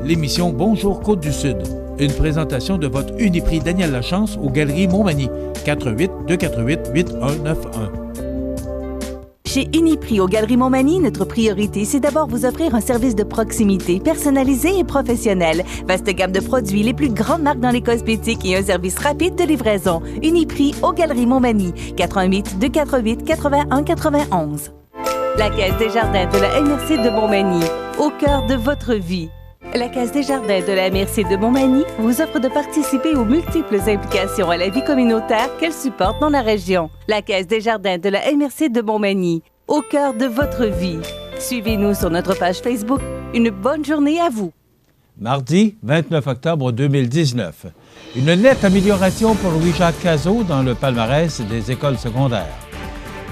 L'émission Bonjour Côte-du-Sud. Une présentation de votre Uniprix Daniel Lachance aux Galeries Montmagny. 418-248-8191. Chez Uniprix aux Galeries Montmagny, notre priorité, c'est d'abord vous offrir un service de proximité, personnalisé et professionnel. Vaste gamme de produits, les plus grandes marques dans les cosmétiques et un service rapide de livraison. Uniprix aux Galeries Montmagny. 418-248-8191. La Caisse des Jardins de la MRC de Montmagny. Au cœur de votre vie. La Caisse des Jardins de la MRC de Montmagny vous offre de participer aux multiples implications à la vie communautaire qu'elle supporte dans la région. La Caisse des Jardins de la MRC de Montmagny, au cœur de votre vie. Suivez-nous sur notre page Facebook. Une bonne journée à vous. Mardi, 29 octobre 2019. Une nette amélioration pour Louis-Jacques Cazot dans le palmarès des écoles secondaires.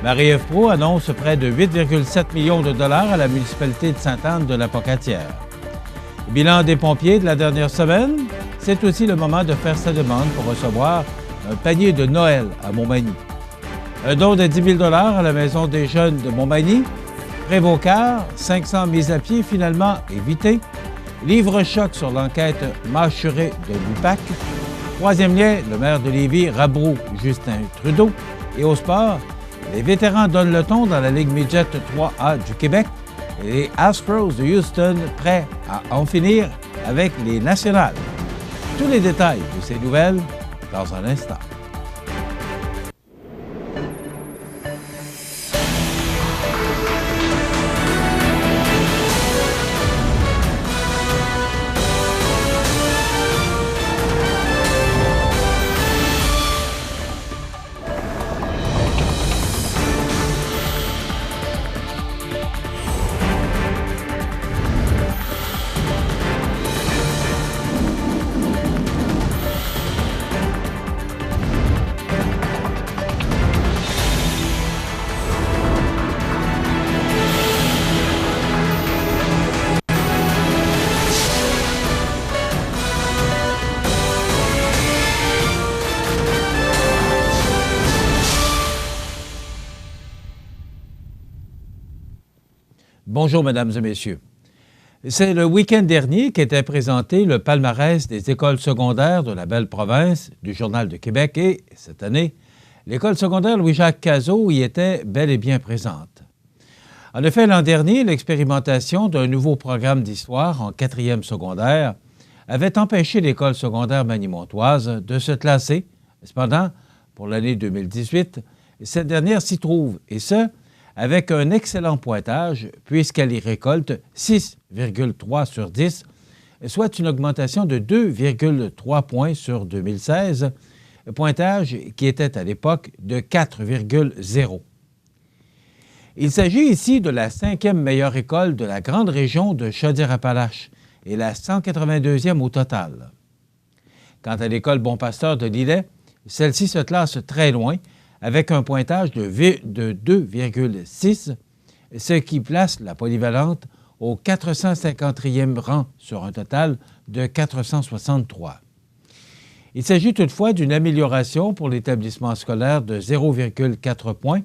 Marie-Ève Proulx annonce près de 8,7 millions de dollars à la municipalité de Sainte-Anne-de-la-Pocatière. Bilan des pompiers de la dernière semaine, c'est aussi le moment de faire sa demande pour recevoir un panier de Noël à Montmagny. Un don de 10 000 $ à la Maison des jeunes de Montmagny. Prévocard, 500 mises à pied finalement évitées. Livre-choc sur l'enquête mâchurée de l'UPAC. Troisième lien, le maire de Lévis, Rabroux, Justin Trudeau. Et au sport, les vétérans donnent le ton dans la Ligue Midget 3A du Québec. Et les Astros de Houston prêts à en finir avec les nationales. Tous les détails de ces nouvelles dans un instant. Bonjour, mesdames et messieurs. C'est le week-end dernier qu'était présenté le palmarès des écoles secondaires de la belle province du Journal de Québec et, cette année, l'école secondaire Louis-Jacques Cazot y était bel et bien présente. En effet, l'an dernier, l'expérimentation d'un nouveau programme d'histoire en 4e secondaire avait empêché l'école secondaire magny-montoise de se classer. Cependant, pour l'année 2018, cette dernière s'y trouve, et ce, avec un excellent pointage, puisqu'elle y récolte 6,3 sur 10, soit une augmentation de 2,3 points sur 2016, pointage qui était à l'époque de 4,0. Il s'agit ici de la 5e meilleure école de la grande région de Chaudière-Appalaches et la 182e au total. Quant à l'école Bon-Pasteur de Lillet, celle-ci se classe très loin, avec un pointage de 2,6, ce qui place la polyvalente au 450e rang sur un total de 463. Il s'agit toutefois d'une amélioration pour l'établissement scolaire de 0,4 points,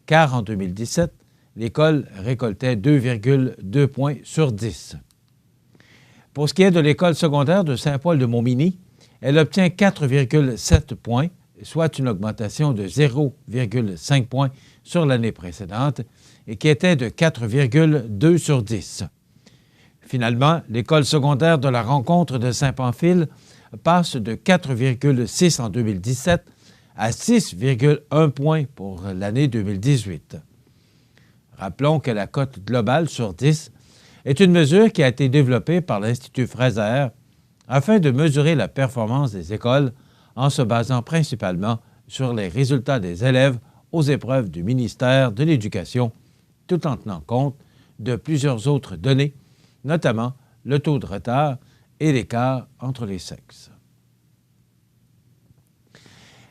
car en 2017, l'école récoltait 2,2 points sur 10. Pour ce qui est de l'école secondaire de Saint-Paul-de-Montmagny, elle obtient 4,7 points, soit une augmentation de 0,5 points sur l'année précédente et qui était de 4,2 sur 10. Finalement, l'école secondaire de la Rencontre de Saint-Pamphile passe de 4,6 en 2017 à 6,1 points pour l'année 2018. Rappelons que la cote globale sur 10 est une mesure qui a été développée par l'Institut Fraser afin de mesurer la performance des écoles en se basant principalement sur les résultats des élèves aux épreuves du ministère de l'Éducation, tout en tenant compte de plusieurs autres données, notamment le taux de retard et l'écart entre les sexes.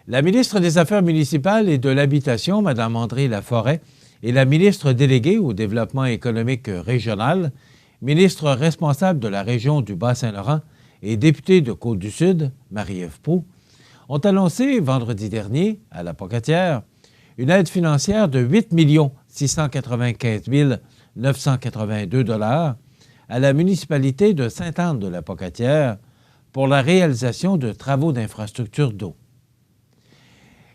La ministre des Affaires municipales et de l'Habitation, Mme André Laforêt, et la ministre déléguée au développement économique régional, ministre responsable de la région du Bas-Saint-Laurent et députée de Côte-du-Sud, Marie-Ève Proulx, ont annoncé vendredi dernier, à la Pocatière, une aide financière de 8 695 982 $ à la municipalité de Sainte-Anne-de-la-Pocatière pour la réalisation de travaux d'infrastructure d'eau.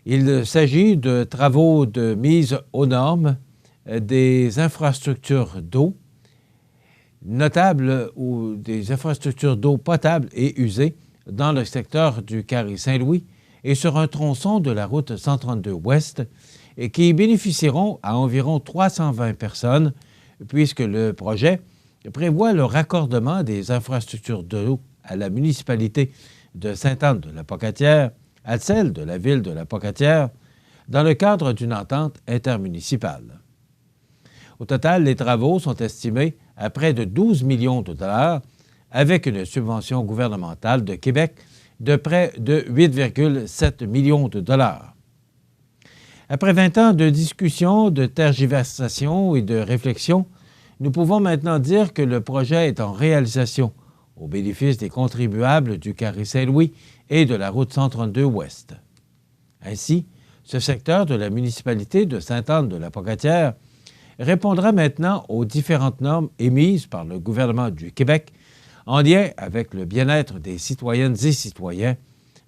Il s'agit de travaux de mise aux normes des infrastructures d'eau notables ou des infrastructures d'eau potable et usée dans le secteur du Carré Saint-Louis et sur un tronçon de la route 132 Ouest et qui bénéficieront à environ 320 personnes puisque le projet prévoit le raccordement des infrastructures d'eau à la municipalité de Sainte-Anne-de-la-Pocatière à celle de la ville de la Pocatière dans le cadre d'une entente intermunicipale. Au total, les travaux sont estimés à près de 12 millions de dollars avec une subvention gouvernementale de Québec de près de 8,7 millions de dollars. Après 20 ans de discussion, de tergiversation et de réflexion, nous pouvons maintenant dire que le projet est en réalisation au bénéfice des contribuables du Carré Saint-Louis et de la route 132 Ouest. Ainsi, ce secteur de la municipalité de Sainte-Anne-de-la-Pocatière répondra maintenant aux différentes normes émises par le gouvernement du Québec en lien avec le bien-être des citoyennes et citoyens,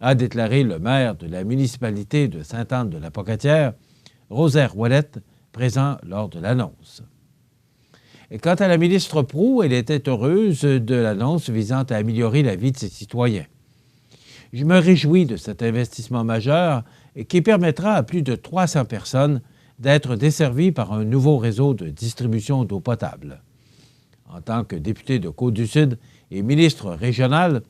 a déclaré le maire de la municipalité de Sainte-Anne-de-la-Pocatière, Rosaire Ouellette, présent lors de l'annonce. Et quant à la ministre Proulx, elle était heureuse de l'annonce visant à améliorer la vie de ses citoyens. Je me réjouis de cet investissement majeur qui permettra à plus de 300 personnes d'être desservies par un nouveau réseau de distribution d'eau potable. En tant que député de Côte-du-Sud et ministre régional,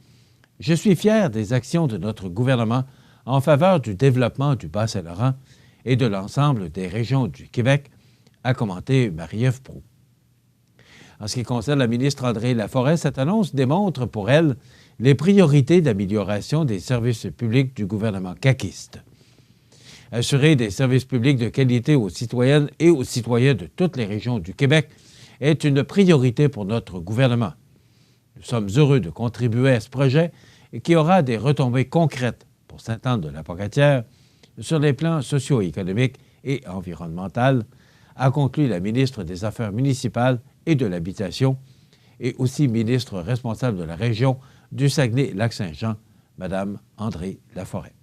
je suis fier des actions de notre gouvernement en faveur du développement du Bas-Saint-Laurent et de l'ensemble des régions du Québec, a commenté Marie-Ève Proulx. En ce qui concerne la ministre Andrée Laforêt, cette annonce démontre pour elle les priorités d'amélioration des services publics du gouvernement caquiste. Assurer des services publics de qualité aux citoyennes et aux citoyens de toutes les régions du Québec est une priorité pour notre gouvernement. Nous sommes heureux de contribuer à ce projet qui aura des retombées concrètes pour Sainte-Anne-de-la-Pocatière sur les plans socio-économiques et environnementaux, a conclu la ministre des Affaires municipales et de l'Habitation et aussi ministre responsable de la région du Saguenay-Lac-Saint-Jean, Mme Andrée Laforêt.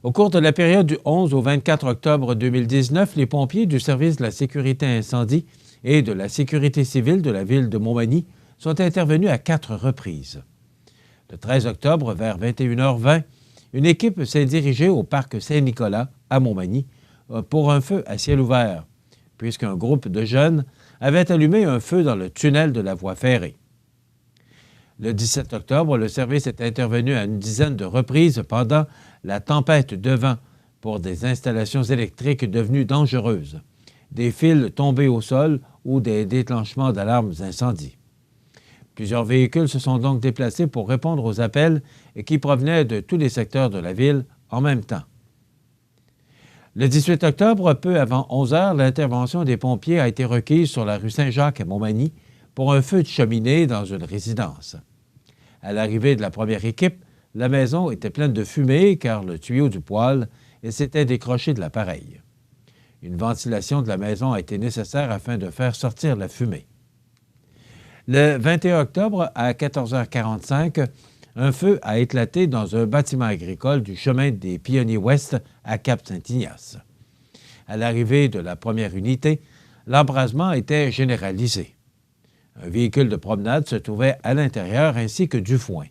Au cours de la période du 11 au 24 octobre 2019, les pompiers du service de la sécurité incendie et de la sécurité civile de la ville de Montmagny sont intervenus à 4 reprises. Le 13 octobre, vers 21h20, une équipe s'est dirigée au parc Saint-Nicolas, à Montmagny, pour un feu à ciel ouvert, puisqu'un groupe de jeunes avait allumé un feu dans le tunnel de la voie ferrée. Le 17 octobre, le service est intervenu à une dizaine de reprises pendant la tempête de vent pour des installations électriques devenues dangereuses, des fils tombés au sol ou des déclenchements d'alarmes incendie. Plusieurs véhicules se sont donc déplacés pour répondre aux appels qui provenaient de tous les secteurs de la ville en même temps. Le 18 octobre, peu avant 11 heures, l'intervention des pompiers a été requise sur la rue Saint-Jacques à Montmagny pour un feu de cheminée dans une résidence. À l'arrivée de la première équipe, la maison était pleine de fumée car le tuyau du poêle s'était décroché de l'appareil. Une ventilation de la maison a été nécessaire afin de faire sortir la fumée. Le 21 octobre, à 14h45, un feu a éclaté dans un bâtiment agricole du chemin des Pionniers Ouest à Cap-Saint-Ignace. À l'arrivée de la première unité, l'embrasement était généralisé. Un véhicule de promenade se trouvait à l'intérieur ainsi que du foin.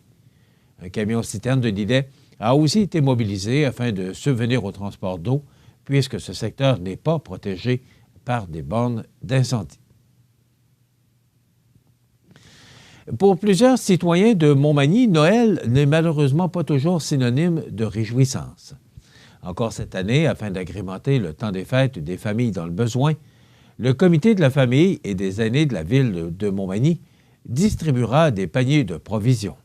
Un camion-citerne de Lillet a aussi été mobilisé afin de subvenir au transport d'eau, puisque ce secteur n'est pas protégé par des bornes d'incendie. Pour plusieurs citoyens de Montmagny, Noël n'est malheureusement pas toujours synonyme de réjouissance. Encore cette année, afin d'agrémenter le temps des fêtes des familles dans le besoin, le Comité de la famille et des aînés de la ville de Montmagny distribuera des paniers de provisions.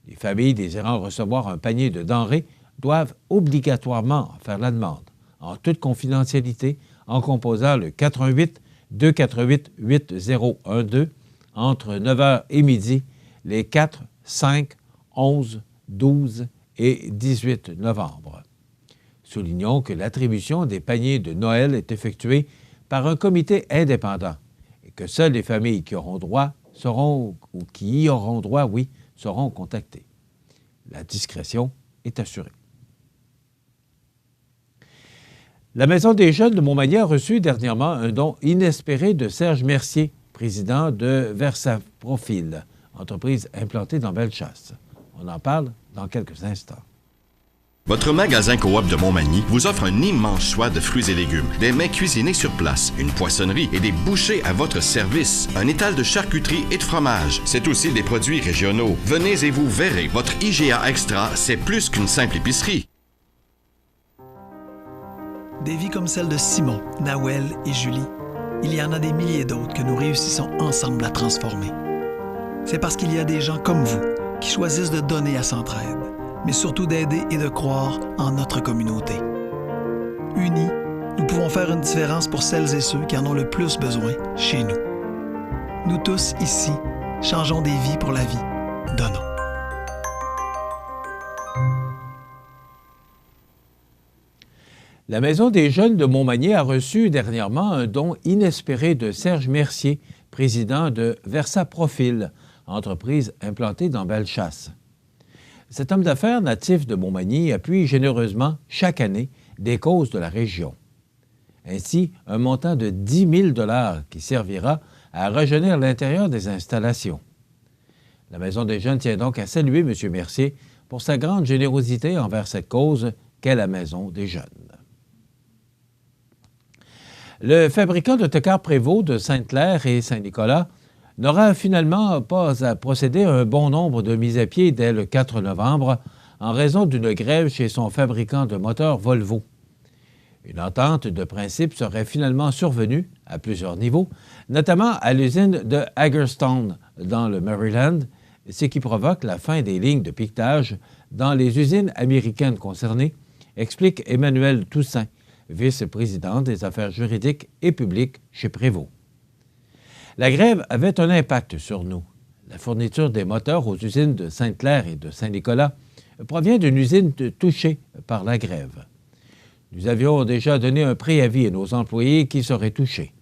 Les familles désirant recevoir un panier de denrées doivent obligatoirement en faire la demande, en toute confidentialité, en composant le 418-248-8012 entre 9h et midi les 4, 5, 11, 12 et 18 novembre. Soulignons que l'attribution des paniers de Noël est effectuée par un comité indépendant que seules les familles qui auront droit seront contactées. La discrétion est assurée. La Maison des jeunes de Montmagny a reçu dernièrement un don inespéré de Serge Mercier, président de Versaprofil, entreprise implantée dans Bellechasse. On en parle dans quelques instants. Votre magasin Coop de Montmagny vous offre un immense choix de fruits et légumes, des mets cuisinés sur place, une poissonnerie et des bouchers à votre service, un étal de charcuterie et de fromage. C'est aussi des produits régionaux. Venez et vous verrez, votre IGA Extra, c'est plus qu'une simple épicerie. Des vies comme celle de Simon, Nawel et Julie, il y en a des milliers d'autres que nous réussissons ensemble à transformer. C'est parce qu'il y a des gens comme vous qui choisissent de donner à Centraide, mais surtout d'aider et de croire en notre communauté. Unis, nous pouvons faire une différence pour celles et ceux qui en ont le plus besoin chez nous. Nous tous, ici, changeons des vies pour la vie. Donnons. La Maison des jeunes de Montmagny a reçu dernièrement un don inespéré de Serge Mercier, président de Versaprofil, entreprise implantée dans Bellechasse. Cet homme d'affaires natif de Montmagny appuie généreusement chaque année des causes de la région. Ainsi, un montant de 10 000 $ qui servira à rajeunir l'intérieur des installations. La Maison des jeunes tient donc à saluer M. Mercier pour sa grande générosité envers cette cause qu'est la Maison des jeunes. Le fabricant d'autocars Prévost de Sainte-Claire et Saint-Nicolas n'aura finalement pas à procéder à un bon nombre de mises à pied dès le 4 novembre en raison d'une grève chez son fabricant de moteurs Volvo. Une entente de principe serait finalement survenue à plusieurs niveaux, notamment à l'usine de Hagerstown dans le Maryland, ce qui provoque la fin des lignes de piquetage dans les usines américaines concernées, explique Emmanuel Toussaint, vice-président des affaires juridiques et publiques chez Prévost. La grève avait un impact sur nous. La fourniture des moteurs aux usines de Sainte-Claire et de Saint-Nicolas provient d'une usine touchée par la grève. Nous avions déjà donné un préavis à nos employés qui seraient touchés.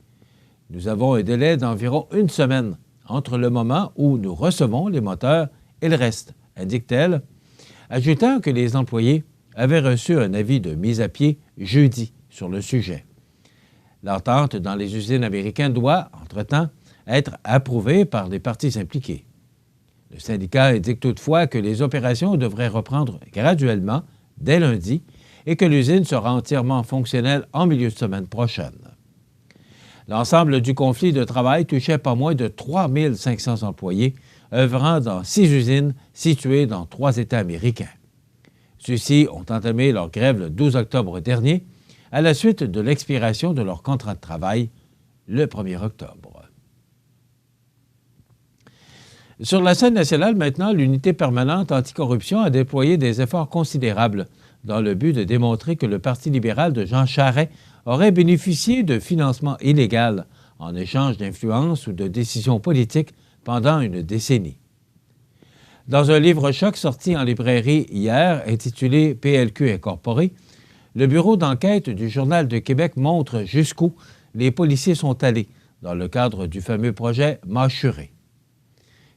Nous avons un délai d'environ une semaine entre le moment où nous recevons les moteurs et le reste, indique-t-elle, ajoutant que les employés avaient reçu un avis de mise à pied jeudi sur le sujet. L'entente dans les usines américaines doit, entre-temps, être approuvée par les parties impliquées. Le syndicat indique toutefois que les opérations devraient reprendre graduellement dès lundi et que l'usine sera entièrement fonctionnelle en milieu de semaine prochaine. L'ensemble du conflit de travail touchait pas moins de 3 500 employés œuvrant dans 6 usines situées dans 3 États américains. Ceux-ci ont entamé leur grève le 12 octobre dernier à la suite de l'expiration de leur contrat de travail le 1er octobre. Sur la scène nationale, maintenant, l'unité permanente anticorruption a déployé des efforts considérables dans le but de démontrer que le Parti libéral de Jean Charest aurait bénéficié de financement illégal en échange d'influence ou de décisions politiques pendant une décennie. Dans un livre-choc sorti en librairie hier, intitulé « PLQ Incorporé », le bureau d'enquête du Journal de Québec montre jusqu'où les policiers sont allés dans le cadre du fameux projet Mâchuré.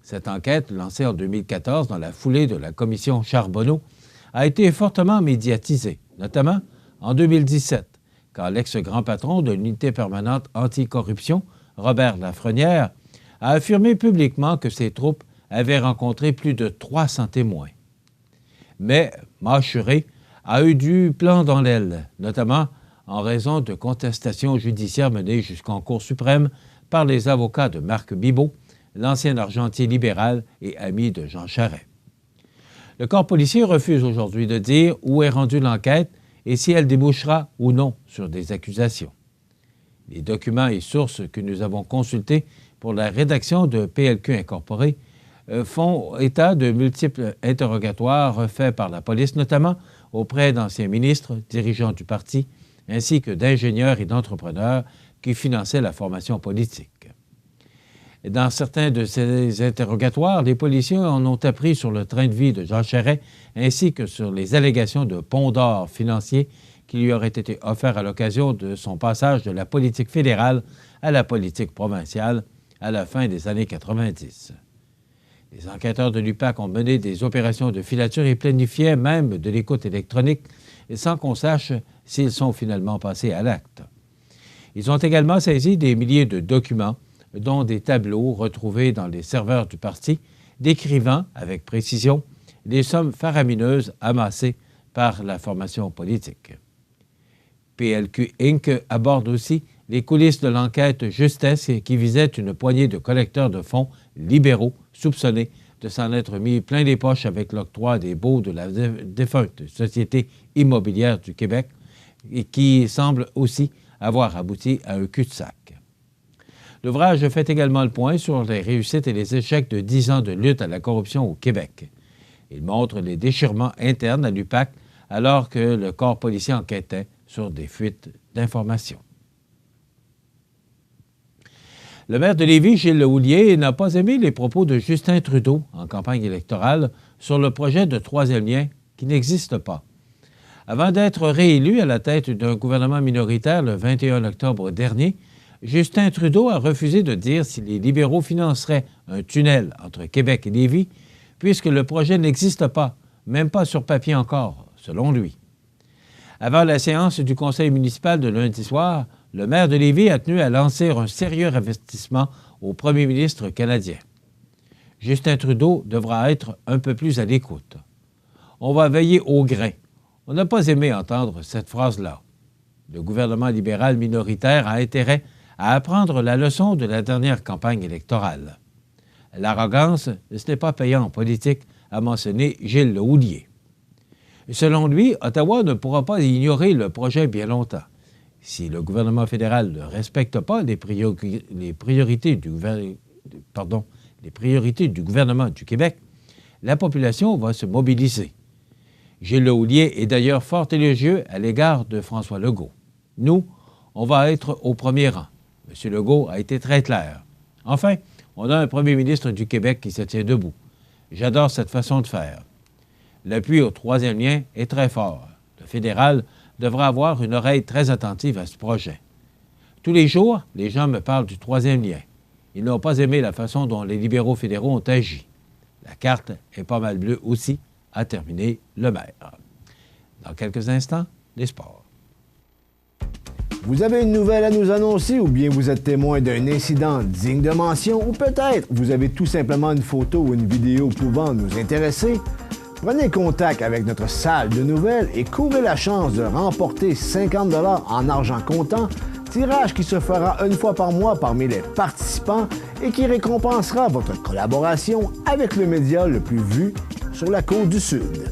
Cette enquête, lancée en 2014 dans la foulée de la commission Charbonneau, a été fortement médiatisée, notamment en 2017, quand l'ex-grand patron de l'unité permanente anticorruption, Robert Lafrenière, a affirmé publiquement que ses troupes avaient rencontré plus de 300 témoins. Mais Mâchuré a eu du plomb dans l'aile, notamment en raison de contestations judiciaires menées jusqu'en Cour suprême par les avocats de Marc Bibot, l'ancien argentier libéral et ami de Jean Charest. Le corps policier refuse aujourd'hui de dire où est rendue l'enquête et si elle débouchera ou non sur des accusations. Les documents et sources que nous avons consultés pour la rédaction de PLQ Incorporé font état de multiples interrogatoires faits par la police, notamment auprès d'anciens ministres, dirigeants du parti, ainsi que d'ingénieurs et d'entrepreneurs qui finançaient la formation politique. Dans certains de ces interrogatoires, les policiers en ont appris sur le train de vie de Jean Charest ainsi que sur les allégations de pont d'or financier qui lui aurait été offert à l'occasion de son passage de la politique fédérale à la politique provinciale à la fin des années 90. Les enquêteurs de l'UPAC ont mené des opérations de filature et planifiaient même de l'écoute électronique sans qu'on sache s'ils sont finalement passés à l'acte. Ils ont également saisi des milliers de documents, dont des tableaux retrouvés dans les serveurs du parti, décrivant avec précision les sommes faramineuses amassées par la formation politique. PLQ Inc. aborde aussi les coulisses de l'enquête Justesse qui visait une poignée de collecteurs de fonds libéraux soupçonnés de s'en être mis plein les poches avec l'octroi des baux de la défunte Société immobilière du Québec et qui semble aussi avoir abouti à un cul-de-sac. L'ouvrage fait également le point sur les réussites et les échecs de 10 ans de lutte à la corruption au Québec. Il montre les déchirements internes à l'UPAC alors que le corps policier enquêtait sur des fuites d'informations. Le maire de Lévis, Gilles Lehouillier, n'a pas aimé les propos de Justin Trudeau en campagne électorale sur le projet de troisième lien qui n'existe pas. Avant d'être réélu à la tête d'un gouvernement minoritaire le 21 octobre dernier, Justin Trudeau a refusé de dire si les libéraux financeraient un tunnel entre Québec et Lévis, puisque le projet n'existe pas, même pas sur papier encore, selon lui. Avant la séance du conseil municipal de lundi soir, le maire de Lévis a tenu à lancer un sérieux avertissement au premier ministre canadien. Justin Trudeau devra être un peu plus à l'écoute. On va veiller au grain. On n'a pas aimé entendre cette phrase-là. Le gouvernement libéral minoritaire a intérêt à apprendre la leçon de la dernière campagne électorale. L'arrogance, ce n'est pas payant en politique, a mentionné Gilles Lehouillier. Selon lui, Ottawa ne pourra pas ignorer le projet bien longtemps. Si le gouvernement fédéral ne respecte pas les priorités du gouvernement du Québec, la population va se mobiliser. Gilles Lehouillier est d'ailleurs fort élogieux à l'égard de François Legault. Nous, on va être au premier rang. M. Legault a été très clair. Enfin, on a un premier ministre du Québec qui se tient debout. J'adore cette façon de faire. L'appui au troisième lien est très fort. Le fédéral devra avoir une oreille très attentive à ce projet. Tous les jours, les gens me parlent du troisième lien. Ils n'ont pas aimé la façon dont les libéraux fédéraux ont agi. La carte est pas mal bleue aussi, a terminé le maire. Dans quelques instants, les sports. Vous avez une nouvelle à nous annoncer ou bien vous êtes témoin d'un incident digne de mention ou peut-être vous avez tout simplement une photo ou une vidéo pouvant nous intéresser? Prenez contact avec notre salle de nouvelles et courez la chance de remporter 50 $ en argent comptant, tirage qui se fera une fois par mois parmi les participants et qui récompensera votre collaboration avec le média le plus vu sur la côte du Sud.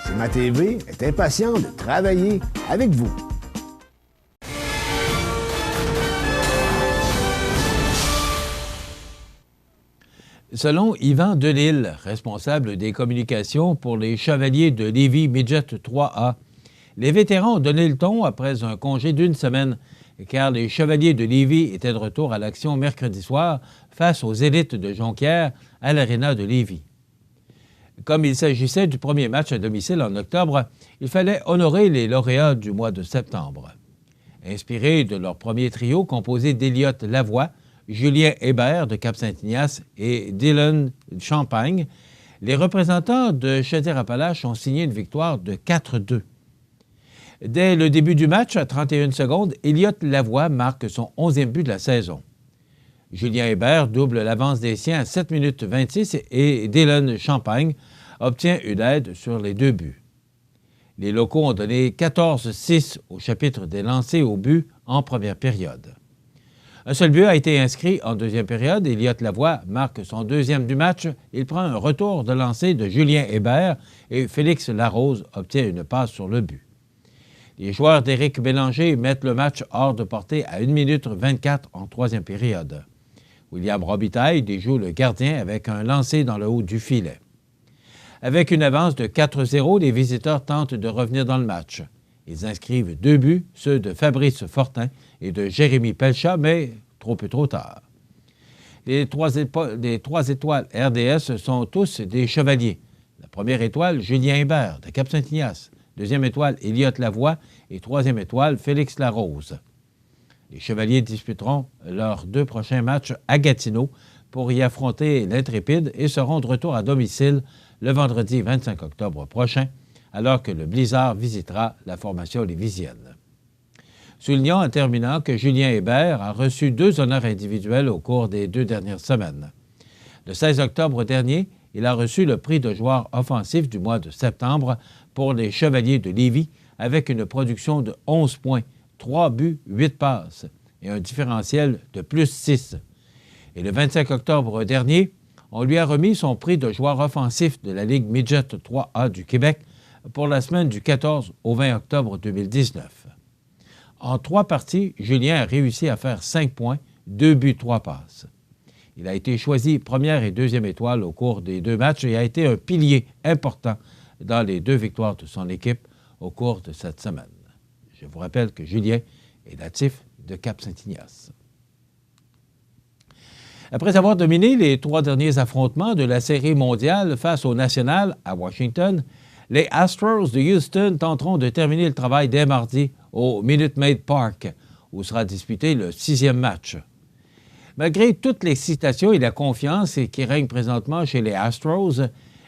CIMA TV est impatient de travailler avec vous. Selon Yvan Delille, responsable des communications pour les Chevaliers de Lévis Midget 3A, les vétérans ont donné le ton après un congé d'une semaine, car les Chevaliers de Lévis étaient de retour à l'action mercredi soir face aux élites de Jonquière à l'Aréna de Lévis. Comme il s'agissait du premier match à domicile en octobre, il fallait honorer les lauréats du mois de septembre. Inspirés de leur premier trio composé d'Éliott Lavoie, Julien Hébert de Cap-Saint-Ignace et Dylan Champagne, les représentants de Chaudière-Appalaches ont signé une victoire de 4-2. Dès le début du match, à 31 secondes, Éliott Lavoie marque son 11e but de la saison. Julien Hébert double l'avance des siens à 7 minutes 26 et Dylan Champagne obtient une aide sur les 2 buts. Les locaux ont donné 14-6 au chapitre des lancers au but en première période. Un seul but a été inscrit en deuxième période. Éliott Lavoie marque son 2e du match. Il prend un retour de lancer de Julien Hébert et Félix Larose obtient une passe sur le but. Les joueurs d'Éric Bélanger mettent le match hors de portée à 1 minute 24 en 3e période. William Robitaille déjoue le gardien avec un lancer dans le haut du filet. Avec une avance de 4-0, les visiteurs tentent de revenir dans le match. Ils inscrivent 2 buts, ceux de Fabrice Fortin et de Jérémy Pelchat, mais trop tard. Les 3 étoiles RDS sont tous des chevaliers. La première étoile, Julien Hébert de Cap-Saint-Ignace. Deuxième étoile, Elliott Lavoie. Et troisième étoile, Félix Larose. Les Chevaliers disputeront leurs 2 prochains matchs à Gatineau pour y affronter l'Intrépide et seront de retour à domicile le vendredi 25 octobre prochain, alors que le Blizzard visitera la formation lévisienne. Soulignons en terminant que Julien Hébert a reçu 2 honneurs individuels au cours des 2 dernières semaines. Le 16 octobre dernier, il a reçu le prix de joueur offensif du mois de septembre pour les Chevaliers de Lévis avec une production de 11 points, 3 buts, 8 passes et un différentiel de plus 6. Et le 25 octobre dernier, on lui a remis son prix de joueur offensif de la Ligue Midget 3A du Québec pour la semaine du 14 au 20 octobre 2019. En 3 parties, Julien a réussi à faire 5 points, 2 buts, 3 passes. Il a été choisi première et deuxième étoile au cours des 2 matchs et a été un pilier important dans les 2 victoires de son équipe au cours de cette semaine. Je vous rappelle que Julien est natif de Cap-Saint-Ignace. Après avoir dominé les 3 derniers affrontements de la Série mondiale face aux Nationals à Washington, les Astros de Houston tenteront de terminer le travail dès mardi au Minute Maid Park, où sera disputé le 6e match. Malgré toute l'excitation et la confiance qui règnent présentement chez les Astros,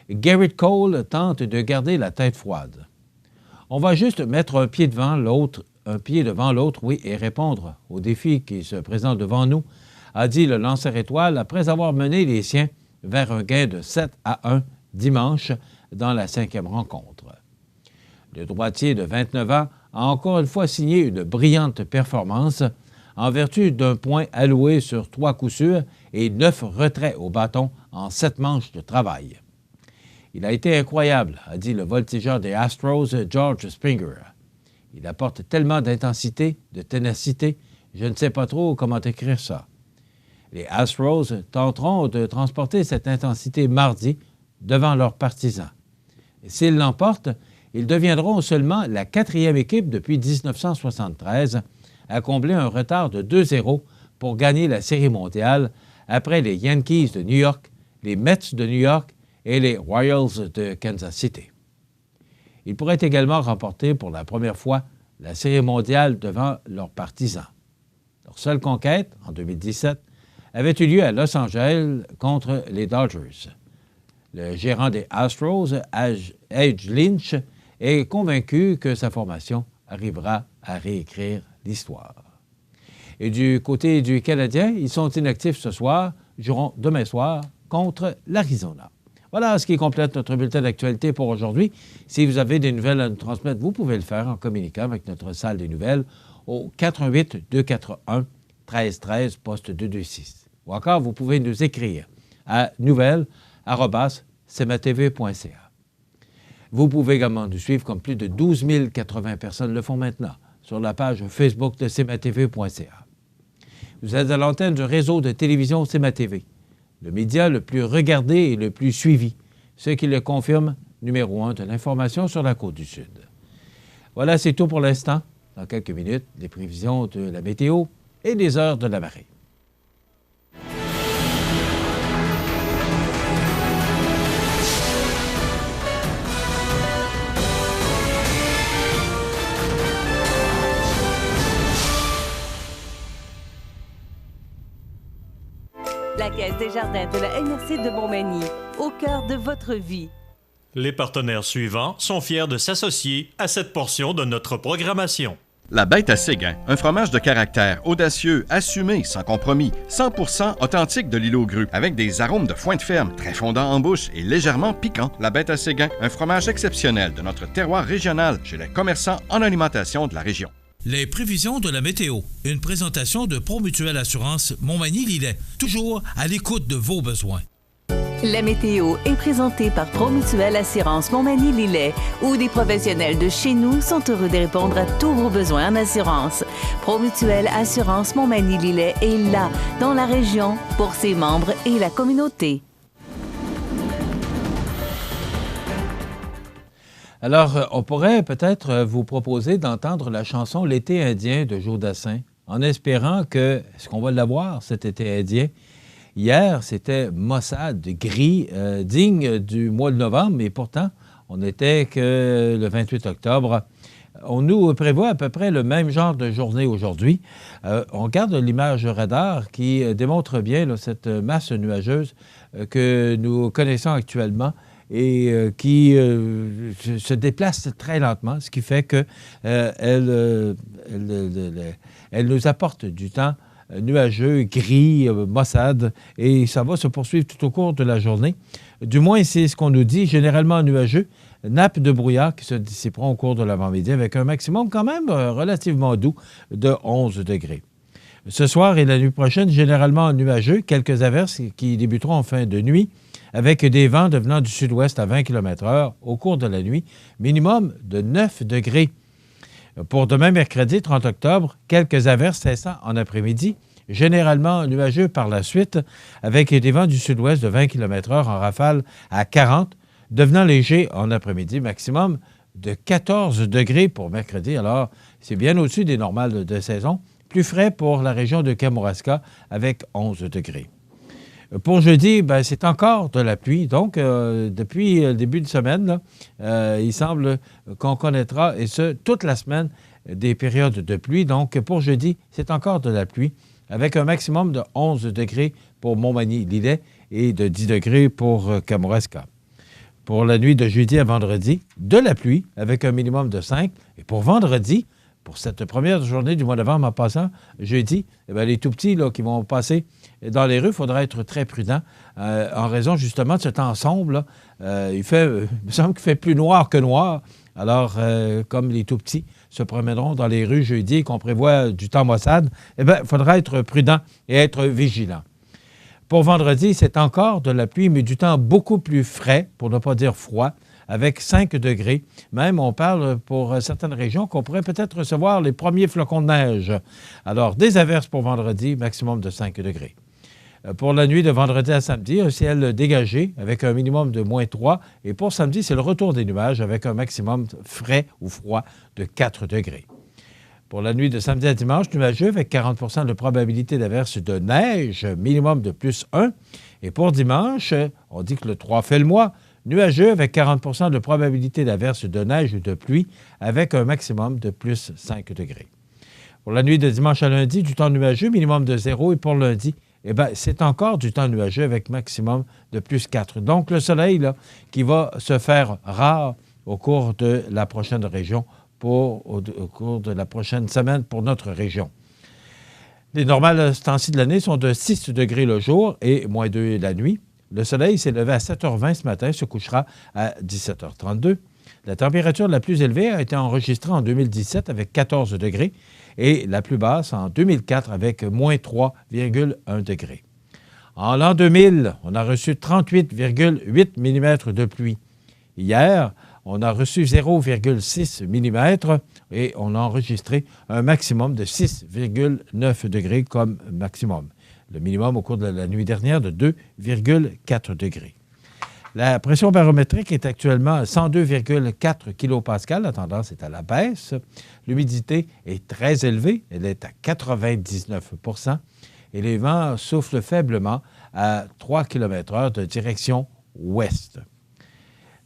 Garrett Cole tente de garder la tête froide. On va juste mettre un pied devant l'autre, et répondre aux défis qui se présentent devant nous, a dit le lanceur étoile après avoir mené les siens vers un gain de 7-1 dimanche dans la 5e rencontre. Le droitier de 29 ans a encore une fois signé une brillante performance en vertu d'un point alloué sur 3 coups sûrs et 9 retraits au bâton en 7 manches de travail. Il a été incroyable, a dit le voltigeur des Astros, George Springer. Il apporte tellement d'intensité, de ténacité, je ne sais pas trop comment écrire ça. Les Astros tenteront de transporter cette intensité mardi devant leurs partisans. Et s'ils l'emportent, ils deviendront seulement la 4e équipe depuis 1973 à combler un retard de 2-0 pour gagner la Série mondiale après les Yankees de New York, les Mets de New York et les Royals de Kansas City. Ils pourraient également remporter pour la première fois la Série mondiale devant leurs partisans. Leur seule conquête, en 2017, avait eu lieu à Los Angeles contre les Dodgers. Le gérant des Astros, Age Lynch, est convaincu que sa formation arrivera à réécrire l'histoire. Et du côté du Canadien, ils sont inactifs ce soir, joueront demain soir contre l'Arizona. Voilà ce qui complète notre bulletin d'actualité pour aujourd'hui. Si vous avez des nouvelles à nous transmettre, vous pouvez le faire en communiquant avec notre salle des nouvelles au 418-241-1313, poste 226. Ou encore, vous pouvez nous écrire à nouvelles@cmatv.ca. Vous pouvez également nous suivre comme plus de 12 080 personnes le font maintenant sur la page Facebook de cmatv.ca. Vous êtes à l'antenne du réseau de télévision CMA-TV, le média le plus regardé et le plus suivi, ce qui le confirme, numéro 1 de l'information sur la Côte-du-Sud. Voilà, c'est tout pour l'instant. Dans quelques minutes, les prévisions de la météo et les heures de la marée. La Caisse des Jardins de la MRC de Montmagny, au cœur de votre vie. Les partenaires suivants sont fiers de s'associer à cette portion de notre programmation. La Bête à Séguin, un fromage de caractère, audacieux, assumé, sans compromis, 100% authentique de l'île aux grues, avec des arômes de foin de ferme, très fondants en bouche et légèrement piquants. La Bête à Séguin, un fromage exceptionnel de notre terroir régional chez les commerçants en alimentation de la région. Les prévisions de la météo. Une présentation de Promutuelle Assurance Montmagny-Lillet. Toujours à l'écoute de vos besoins. La météo est présentée par Promutuelle Assurance Montmagny-Lillet, où des professionnels de chez nous sont heureux de répondre à tous vos besoins en assurance. Promutuelle Assurance Montmagny-Lillet est là, dans la région, pour ses membres et la communauté. Alors, on pourrait peut-être vous proposer d'entendre la chanson « L'été indien » de Joe Dassin, en espérant que, est-ce qu'on va l'avoir, cet été indien? Hier, c'était Mossad gris, digne du mois de novembre, mais pourtant, On n'était que le 28 octobre. On nous prévoit à peu près le même genre de journée aujourd'hui. On regarde l'image radar qui démontre bien là, cette masse nuageuse que nous connaissons actuellement et qui se déplace très lentement, ce qui fait qu'elle nous apporte du temps nuageux, gris, maussade, et ça va se poursuivre tout au cours de la journée. Du moins, c'est ce qu'on nous dit, généralement nuageux, nappe de brouillard qui se dissiperont au cours de l'avant-midi avec un maximum quand même relativement doux de 11 degrés. Ce soir et la nuit prochaine, généralement nuageux, quelques averses qui débuteront en fin de nuit avec des vents devenant du sud-ouest à 20 km/h au cours de la nuit, minimum de 9 degrés. Pour demain, mercredi 30 octobre, quelques averses cessant en après-midi, généralement nuageux par la suite, avec des vents du sud-ouest de 20 km/h en rafale à 40, devenant léger en après-midi, maximum de 14 degrés pour mercredi. Alors, c'est bien au-dessus des normales de saison. Plus frais pour la région de Kamouraska avec 11 degrés. Pour jeudi, c'est encore de la pluie. Donc, depuis le début de semaine, là, il semble qu'on connaîtra, et ce, toute la semaine, des périodes de pluie. Donc, pour jeudi, c'est encore de la pluie, avec un maximum de 11 degrés pour Montmagny-Lillet et de 10 degrés pour Kamouraska. Pour la nuit de jeudi à vendredi, de la pluie, avec un minimum de 5. Et pour vendredi, pour cette première journée du mois de novembre en passant, jeudi, les tout-petits là, qui vont passer dans les rues, il faudra être très prudent en raison justement de ce temps sombre. Là, il me semble qu'il fait plus noir que noir. Alors, comme les tout-petits se promèneront dans les rues jeudi et qu'on prévoit du temps maussade, il faudra être prudent et être vigilant. Pour vendredi, c'est encore de la pluie, mais du temps beaucoup plus frais, pour ne pas dire froid, avec 5 degrés. Même, on parle pour certaines régions qu'on pourrait peut-être recevoir les premiers flocons de neige. Alors, des averses pour vendredi, maximum de 5 degrés. Pour la nuit de vendredi à samedi, un ciel dégagé avec un minimum de moins 3. Et pour samedi, c'est le retour des nuages avec un maximum frais ou froid de 4 degrés. Pour la nuit de samedi à dimanche, nuageux avec 40 de probabilité d'averse de neige, minimum de plus 1. Et pour dimanche, on dit que le 3 fait le mois, nuageux avec 40 de probabilité d'averse de neige ou de pluie avec un maximum de plus 5 degrés. Pour la nuit de dimanche à lundi, du temps nuageux, minimum de 0. Et pour lundi, c'est encore du temps nuageux avec maximum de plus 4. Donc, le soleil là, qui va se faire rare au cours de la prochaine région, au cours de la prochaine semaine pour notre région. Les normales ce temps-ci de l'année sont de 6 degrés le jour et moins 2 la nuit. Le soleil s'est levé à 7h20 ce matin, se couchera à 17h32. La température la plus élevée a été enregistrée en 2017 avec 14 degrés et la plus basse en 2004 avec moins 3,1 degrés. En l'an 2000, on a reçu 38,8 mm de pluie. Hier, on a reçu 0,6 mm et on a enregistré un maximum de 6,9 degrés comme maximum. Le minimum au cours de la nuit dernière de 2,4 degrés. La pression barométrique est actuellement à 102,4 kPa. La tendance est à la baisse. L'humidité est très élevée. Elle est à 99 % et les vents soufflent faiblement à 3 km/h de direction ouest.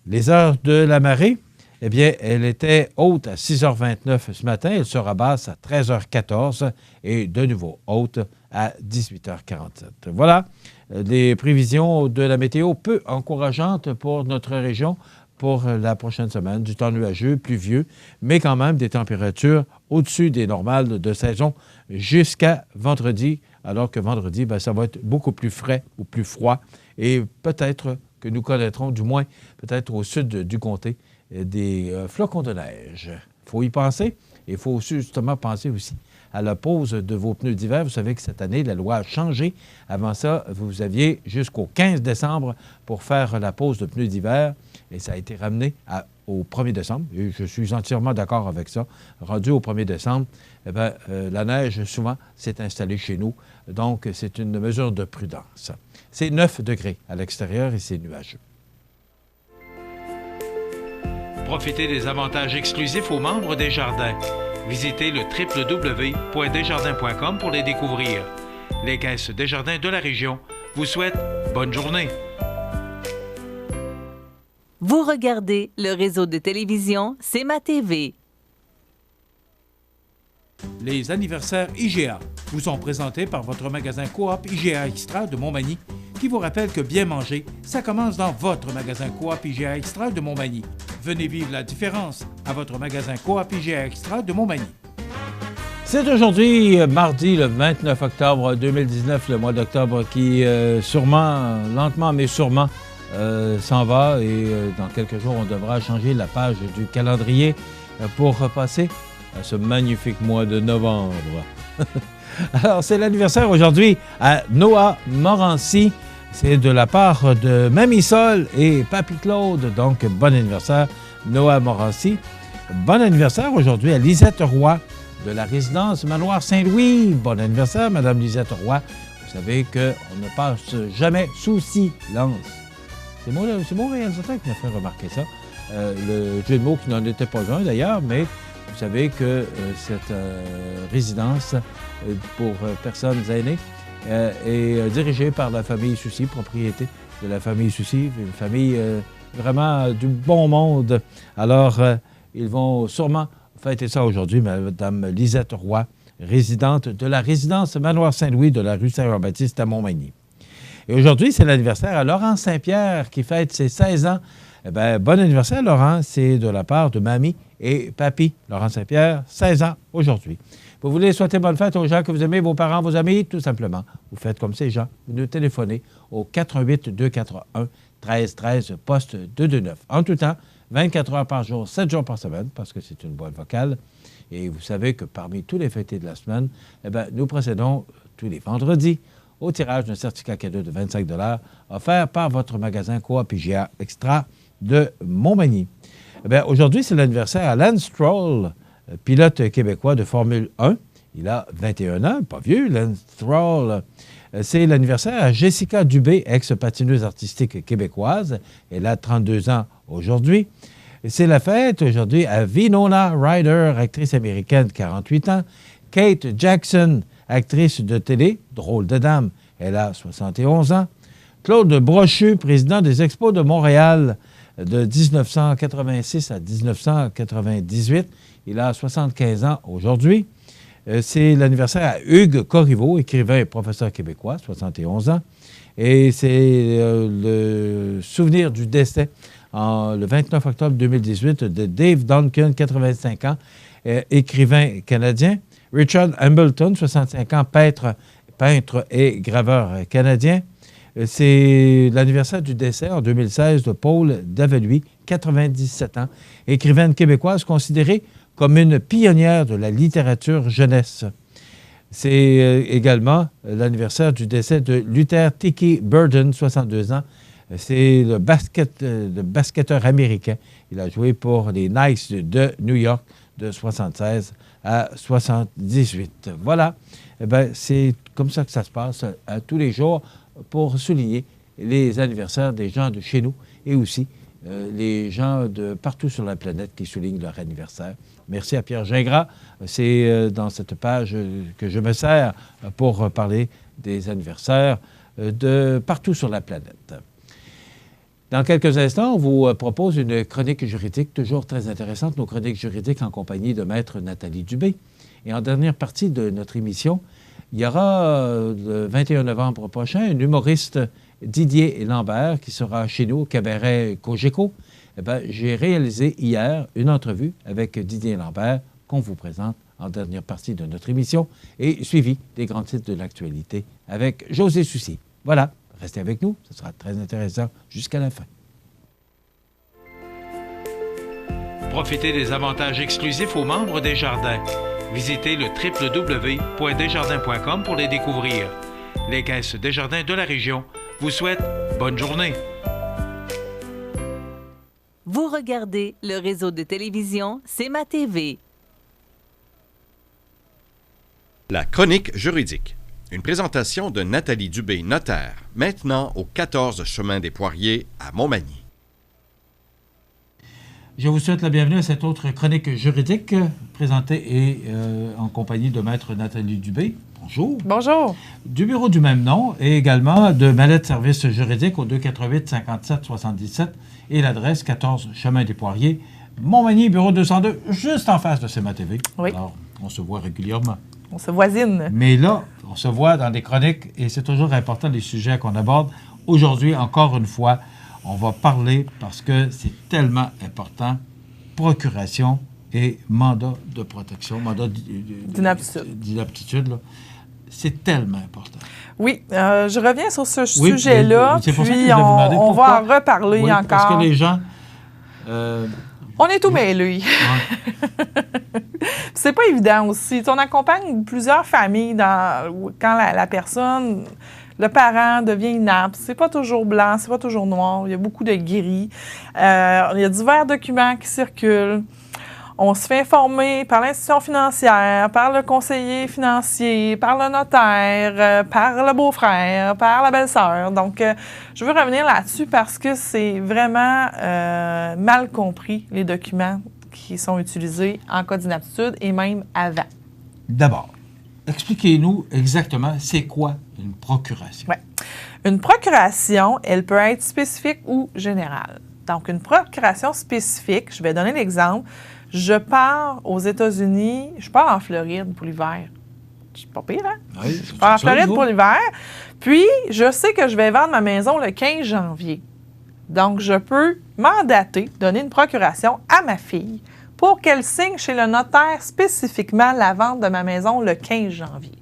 Les heures de la marée, elle était haute à 6h29 ce matin. Elle sera basse à 13h14 et de nouveau haute à 18h47. Voilà les prévisions de la météo peu encourageantes pour notre région pour la prochaine semaine. Du temps nuageux, pluvieux, mais quand même des températures au-dessus des normales de saison jusqu'à vendredi, alors que vendredi, ça va être beaucoup plus frais ou plus froid et peut-être que nous connaîtrons, du moins peut-être au sud du comté, des flocons de neige. Il faut y penser et il faut justement penser aussi à la pose de vos pneus d'hiver. Vous savez que cette année, la loi a changé. Avant ça, vous aviez jusqu'au 15 décembre pour faire la pose de pneus d'hiver et ça a été ramené au 1er décembre. Et je suis entièrement d'accord avec ça. Rendu au 1er décembre, la neige, souvent, s'est installée chez nous. Donc, c'est une mesure de prudence. C'est 9 degrés à l'extérieur et c'est nuageux. Profitez des avantages exclusifs aux membres des Jardins. Visitez le www.desjardins.com pour les découvrir. Les caisses Desjardins de la région vous souhaitent bonne journée. Vous regardez le réseau de télévision C'est ma TV. Les anniversaires IGA vous sont présentés par votre magasin Coop IGA Extra de Montmagny, qui vous rappelle que bien manger, ça commence dans votre magasin Coop IGA Extra de Montmagny. Venez vivre la différence à votre magasin Coop IGA Extra de Montmagny. C'est aujourd'hui, mardi, le 29 octobre 2019, le mois d'octobre qui sûrement, lentement mais sûrement, s'en va et dans quelques jours, on devra changer la page du calendrier pour passer à ce magnifique mois de novembre. Alors, c'est l'anniversaire aujourd'hui à Noah Morancy. C'est de la part de Mamie Sol et Papy Claude. Donc, bon anniversaire, Noah Morancy. Bon anniversaire aujourd'hui à Lisette Roy de la résidence Manoir Saint-Louis. Bon anniversaire, Madame Lisette Roy. Vous savez qu'on ne passe jamais sous silence. C'est mon réalisateur qui m'a fait remarquer ça. Le jeu de mots qui n'en était pas un d'ailleurs, mais vous savez que cette résidence pour personnes aînées est dirigée par la famille Soucy, propriété de la famille Soucy, une famille vraiment du bon monde. Alors, ils vont sûrement fêter ça aujourd'hui, Mme Lisette Roy, résidente de la résidence Manoir Saint-Louis de la rue Saint-Jean-Baptiste à Montmagny. Et aujourd'hui, c'est l'anniversaire à Laurent Saint-Pierre qui fête ses 16 ans. Eh bien, bon anniversaire, Laurent. C'est de la part de Mamie et Papy. Laurent Saint-Pierre, 16 ans aujourd'hui. Vous voulez souhaiter bonne fête aux gens que vous aimez, vos parents, vos amis? Tout simplement, vous faites comme ces gens. Vous nous téléphonez au 418-241-1313, poste 229. En tout temps, 24 heures par jour, 7 jours par semaine, parce que c'est une boîte vocale. Et vous savez que parmi tous les fêtés de la semaine, eh bien, nous procédons tous les vendredis au tirage d'un certificat cadeau de 25 $ offert par votre magasin Coop IGA Extra de Montmagny. Eh bien, aujourd'hui, c'est l'anniversaire à Lance Stroll, pilote québécois de Formule 1. Il a 21 ans, pas vieux, Lance Stroll. C'est l'anniversaire à Jessica Dubé, ex-patineuse artistique québécoise. Elle a 32 ans aujourd'hui. C'est la fête aujourd'hui à Winona Ryder, actrice américaine, 48 ans. Kate Jackson, actrice de télé, drôle de dame, elle a 71 ans. Claude Brochu, président des Expos de Montréal de 1986 à 1998, il a 75 ans aujourd'hui. C'est l'anniversaire à Hugues Corriveau, écrivain et professeur québécois, 71 ans. Et c'est le souvenir du décès le 29 octobre 2018 de Dave Duncan, 85 ans, écrivain canadien. Richard Hambleton, 65 ans, peintre et graveur canadien. C'est l'anniversaire du décès en 2016 de Paul Daveluy, 97 ans, écrivaine québécoise considérée comme une pionnière de la littérature jeunesse. C'est également l'anniversaire du décès de Luther Tiki Burden, 62 ans. C'est le basketteur américain. Il a joué pour les Knights de New York de 76 à 78. Voilà. Eh bien, c'est comme ça que ça se passe tous les jours pour souligner les anniversaires des gens de chez nous et aussi les gens de partout sur la planète qui soulignent leur anniversaire. Merci à Pierre Gingras. C'est dans cette page que je me sers pour parler des anniversaires de partout sur la planète. Dans quelques instants, on vous propose une chronique juridique toujours très intéressante, nos chroniques juridiques en compagnie de Maître Nathalie Dubé. Et en dernière partie de notre émission, il y aura le 21 novembre prochain un humoriste, Didier Lambert, qui sera chez nous au cabaret Cogeco. Eh bien, j'ai réalisé hier une entrevue avec Didier Lambert qu'on vous présente en dernière partie de notre émission et suivi des grands titres de l'actualité avec José Soucy. Voilà. Restez avec nous, ce sera très intéressant jusqu'à la fin. Profitez des avantages exclusifs aux membres des Jardins. Visitez le www.desjardins.com pour les découvrir. Les caisses Desjardins de la région vous souhaitent bonne journée. Vous regardez le réseau de télévision C'est ma TV. La chronique juridique. Une présentation de Nathalie Dubé, notaire, maintenant au 14 chemin des Poiriers à Montmagny. Je vous souhaite la bienvenue à cette autre chronique juridique présentée et en compagnie de Maître Nathalie Dubé. Bonjour. Bonjour. Du bureau du même nom et également de Mallette Services juridiques au 288 57 77 et l'adresse 14 Chemin des Poiriers, Montmagny, bureau 202, juste en face de CMA TV. Oui. Alors, on se voit régulièrement. On se voisine. Mais là, on se voit dans des chroniques et c'est toujours important les sujets qu'on aborde. Aujourd'hui, encore une fois, on va parler, parce que c'est tellement important, procuration et mandat de protection, mandat d'inaptitude, là. C'est tellement important. Oui, je reviens sur ce sujet-là, puis on va en reparler encore. Parce que les gens... on est tout mêlés. Ouais. C'est pas évident aussi. On accompagne plusieurs familles quand la personne... Le parent devient inapte. C'est pas toujours blanc, c'est pas toujours noir. Il y a beaucoup de gris. Il y a divers documents qui circulent. On se fait informer par l'institution financière, par le conseiller financier, par le notaire, par le beau-frère, par la belle-sœur. Donc, je veux revenir là-dessus parce que c'est vraiment mal compris, les documents qui sont utilisés en cas d'inaptitude et même avant. D'abord, expliquez-nous exactement c'est quoi une procuration. Oui. Une procuration, elle peut être spécifique ou générale. Donc, une procuration spécifique, je vais donner l'exemple. Je pars aux États-Unis, je pars en Floride pour l'hiver. C'est pas pire, hein? Oui, je pars en Floride pour l'hiver. Puis, je sais que je vais vendre ma maison le 15 janvier. Donc, je peux mandater, donner une procuration à ma fille pour qu'elle signe chez le notaire spécifiquement la vente de ma maison le 15 janvier.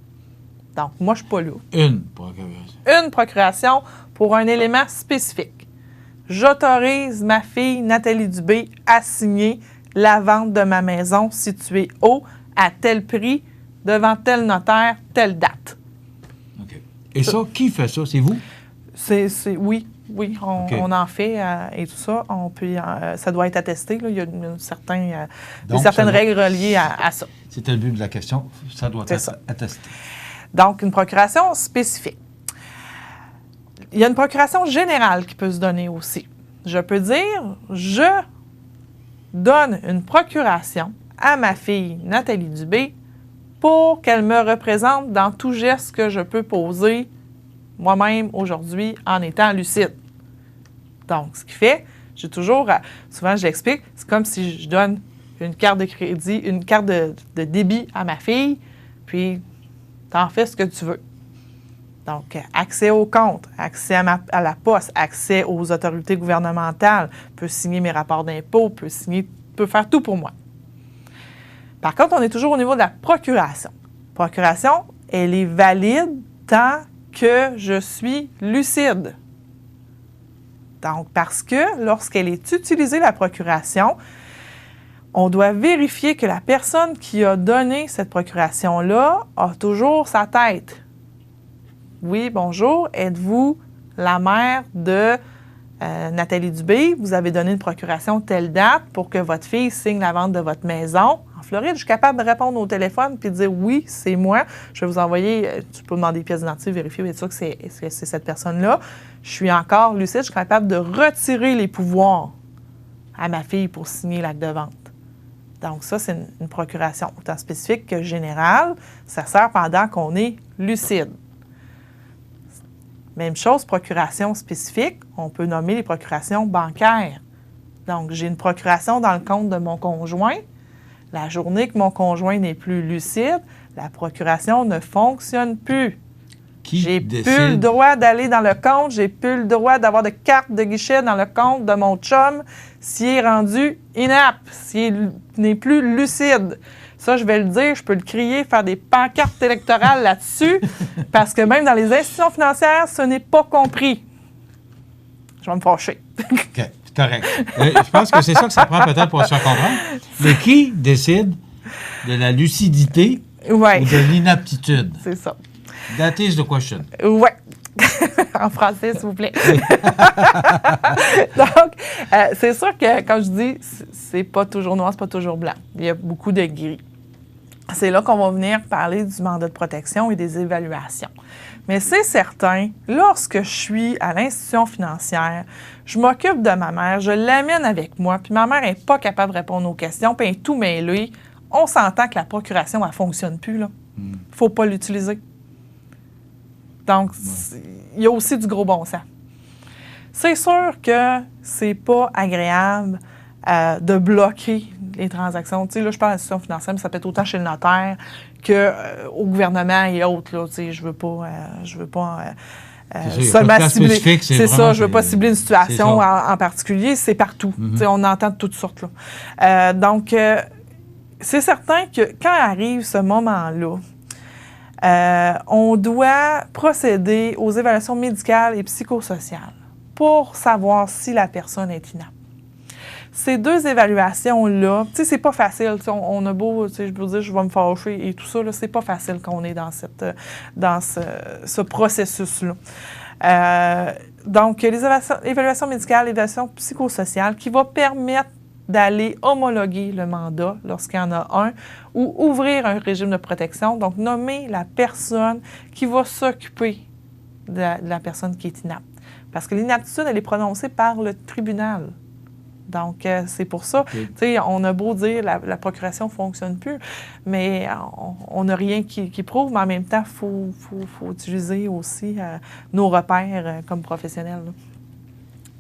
Donc, moi, je ne suis pas là. Une procuration. Une procuration pour un élément spécifique. J'autorise ma fille, Nathalie Dubé, à signer la vente de ma maison située à tel prix, devant tel notaire, telle date. OK. Et ça, qui fait ça? C'est vous? Oui, on en fait et tout ça. Ça doit être attesté. Là. Il y a certaines règles reliées à ça. C'était le but de la question. Ça doit être attesté. Donc, une procuration spécifique. Il y a une procuration générale qui peut se donner aussi. Je peux dire, je donne une procuration à ma fille Nathalie Dubé pour qu'elle me représente dans tout geste que je peux poser moi-même aujourd'hui en étant lucide. Donc, ce qui fait, souvent je l'explique, c'est comme si je donne une carte de crédit, une carte de débit à ma fille, puis t'en fais ce que tu veux. Donc, accès au compte, accès à la poste, accès aux autorités gouvernementales, peut signer mes rapports d'impôts, peut faire tout pour moi. Par contre, on est toujours au niveau de la procuration. Procuration, elle est valide tant que je suis lucide. Donc, parce que lorsqu'elle est utilisée, la procuration, on doit vérifier que la personne qui a donné cette procuration-là a toujours sa tête. Oui, bonjour, êtes-vous la mère de Nathalie Dubé? Vous avez donné une procuration telle date pour que votre fille signe la vente de votre maison. En Floride, je suis capable de répondre au téléphone puis de dire oui, c'est moi. Je vais vous envoyer, tu peux demander des pièces d'identité, vérifier, vous êtes sûr que c'est cette personne-là. Je suis encore lucide, je suis capable de retirer les pouvoirs à ma fille pour signer l'acte de vente. Donc ça, c'est une procuration autant spécifique que générale. Ça sert pendant qu'on est lucide. Même chose, procuration spécifique, on peut nommer les procurations bancaires. Donc, j'ai une procuration dans le compte de mon conjoint. La journée que mon conjoint n'est plus lucide, la procuration ne fonctionne plus. J'ai plus le droit d'aller dans le compte, j'ai plus le droit d'avoir de carte de guichet dans le compte de mon chum s'il est rendu inapte, s'il n'est plus lucide. Ça, je vais le dire, je peux le crier, faire des pancartes électorales là-dessus, parce que même dans les institutions financières, ce n'est pas compris. Je vais me fâcher. OK, c'est correct. Je pense que c'est ça que ça prend peut-être pour se faire comprendre. Mais qui décide de la lucidité ou de l'inaptitude? C'est ça. That is the question. Oui. En français, s'il vous plaît. Donc, c'est sûr que, comme je dis, c'est pas toujours noir, c'est pas toujours blanc. Il y a beaucoup de gris. c'est là qu'on va venir parler du mandat de protection et des évaluations. Mais c'est certain, lorsque je suis à l'institution financière, je m'occupe de ma mère, je l'amène avec moi, puis ma mère n'est pas capable de répondre aux questions, puis elle est tout mêlée, on s'entend que la procuration, elle ne fonctionne plus, là. Il ne faut pas l'utiliser. Donc, il y a aussi du gros bon sens. C'est sûr que c'est pas agréable de bloquer les transactions. Tu sais, là, je parle d'institution financière, mais ça peut être autant chez le notaire qu'au gouvernement et autres. Là, tu sais, je veux pas seulement cibler. C'est ça, je veux pas cibler une situation en particulier. C'est partout. Tu sais, on entend de toutes sortes. Là. Donc, c'est certain que quand arrive ce moment-là, on doit procéder aux évaluations médicales et psychosociales pour savoir si la personne est inapte. Ces deux évaluations-là, tu sais, c'est pas facile. On a beau, tu sais, je peux dire, je vais me fâcher et tout ça, là, c'est pas facile quand on est dans ce processus-là. Donc, les évaluations médicales, l'évaluation psychosociale qui va permettre d'aller homologuer le mandat lorsqu'il y en a un ou ouvrir un régime de protection, donc nommer la personne qui va s'occuper de la personne qui est inapte. Parce que l'inaptitude, elle est prononcée par le tribunal. Donc, c'est pour ça, tu sais, on a beau dire la procuration ne fonctionne plus, mais on n'a rien qui prouve, mais en même temps, il faut utiliser aussi nos repères comme professionnels. Là.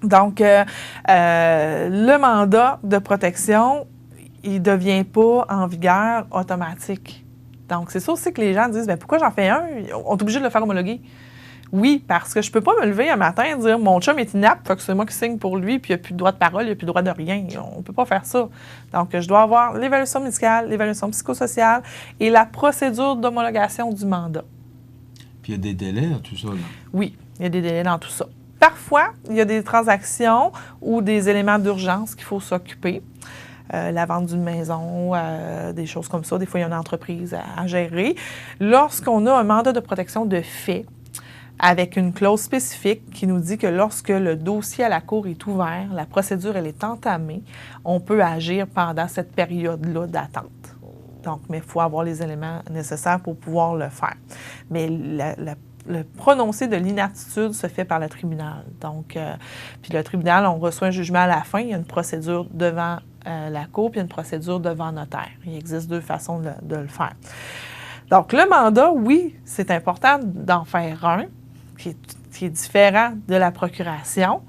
Donc, le mandat de protection, il ne devient pas en vigueur automatique. Donc, c'est ça aussi que les gens disent, bien, pourquoi j'en fais un? On est obligé de le faire homologuer. Oui, parce que je ne peux pas me lever un matin et dire « Mon chum est inapte, fait que c'est moi qui signe pour lui, puis il n'y a plus de droit de parole, il n'y a plus de droit de rien. » On ne peut pas faire ça. Donc, je dois avoir l'évaluation médicale, l'évaluation psychosociale et la procédure d'homologation du mandat. Puis il y a des délais dans tout ça, là? Oui, il y a des délais dans tout ça. Parfois, il y a des transactions ou des éléments d'urgence qu'il faut s'occuper. La vente d'une maison, des choses comme ça. Des fois, il y a une entreprise à gérer. Lorsqu'on a un mandat de protection de fait, avec une clause spécifique qui nous dit que lorsque le dossier à la Cour est ouvert, la procédure elle est entamée, on peut agir pendant cette période-là d'attente. Donc, mais il faut avoir les éléments nécessaires pour pouvoir le faire. Mais le prononcé de l'inaptitude se fait par le tribunal. Donc, puis le tribunal, on reçoit un jugement à la fin, il y a une procédure devant la Cour, puis une procédure devant notaire. Il existe deux façons de le faire. Donc, le mandat, oui, c'est important d'en faire un, qui est différent de la procuration,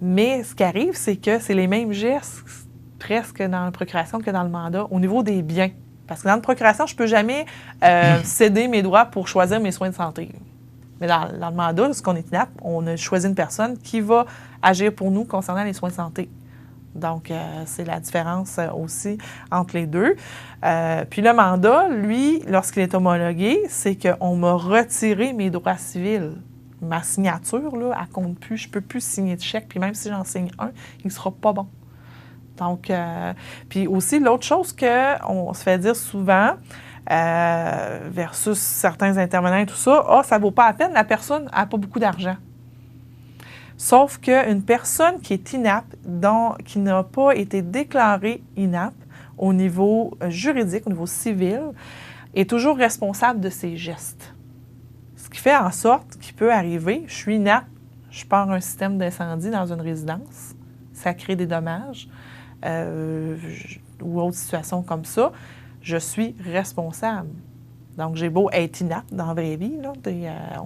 mais ce qui arrive, c'est que c'est les mêmes gestes presque dans la procuration que dans le mandat au niveau des biens. Parce que dans la procuration, je ne peux jamais céder mes droits pour choisir mes soins de santé. Mais dans le mandat, lorsqu'on est inapte, on a choisi une personne qui va agir pour nous concernant les soins de santé. Donc, c'est la différence aussi entre les deux. Puis le mandat, lui, lorsqu'il est homologué, c'est qu'on m'a retiré mes droits civils. Ma signature, là, elle compte plus. Je ne peux plus signer de chèque. Puis même si j'en signe un, il ne sera pas bon. Donc, puis aussi, l'autre chose qu'on se fait dire souvent, versus certains intervenants et tout ça, ça ne vaut pas la peine, la personne n'a pas beaucoup d'argent. Sauf qu'une personne qui est inapte, qui n'a pas été déclarée inapte au niveau juridique, au niveau civil, est toujours responsable de ses gestes. Ce qui fait en sorte qu'il peut arriver, je suis inapte, je pars un système d'incendie dans une résidence, ça crée des dommages, ou autre situation comme ça, je suis responsable. Donc, j'ai beau être inapte dans la vraie vie, là,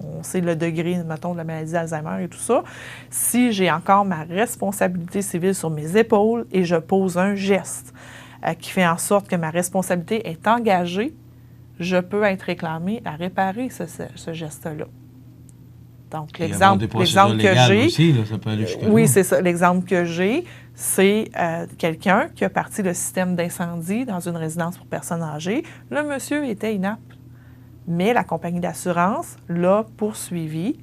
on sait le degré, mettons, de la maladie d'Alzheimer et tout ça. Si j'ai encore ma responsabilité civile sur mes épaules et je pose un geste qui fait en sorte que ma responsabilité est engagée, je peux être réclamé à réparer ce geste-là. Donc, l'exemple que j'ai... Aussi, là, ça peut aller jusqu'à oui, c'est ça. L'exemple que j'ai, c'est quelqu'un qui a parti le système d'incendie dans une résidence pour personnes âgées. Le monsieur était inapte. Mais la compagnie d'assurance l'a poursuivi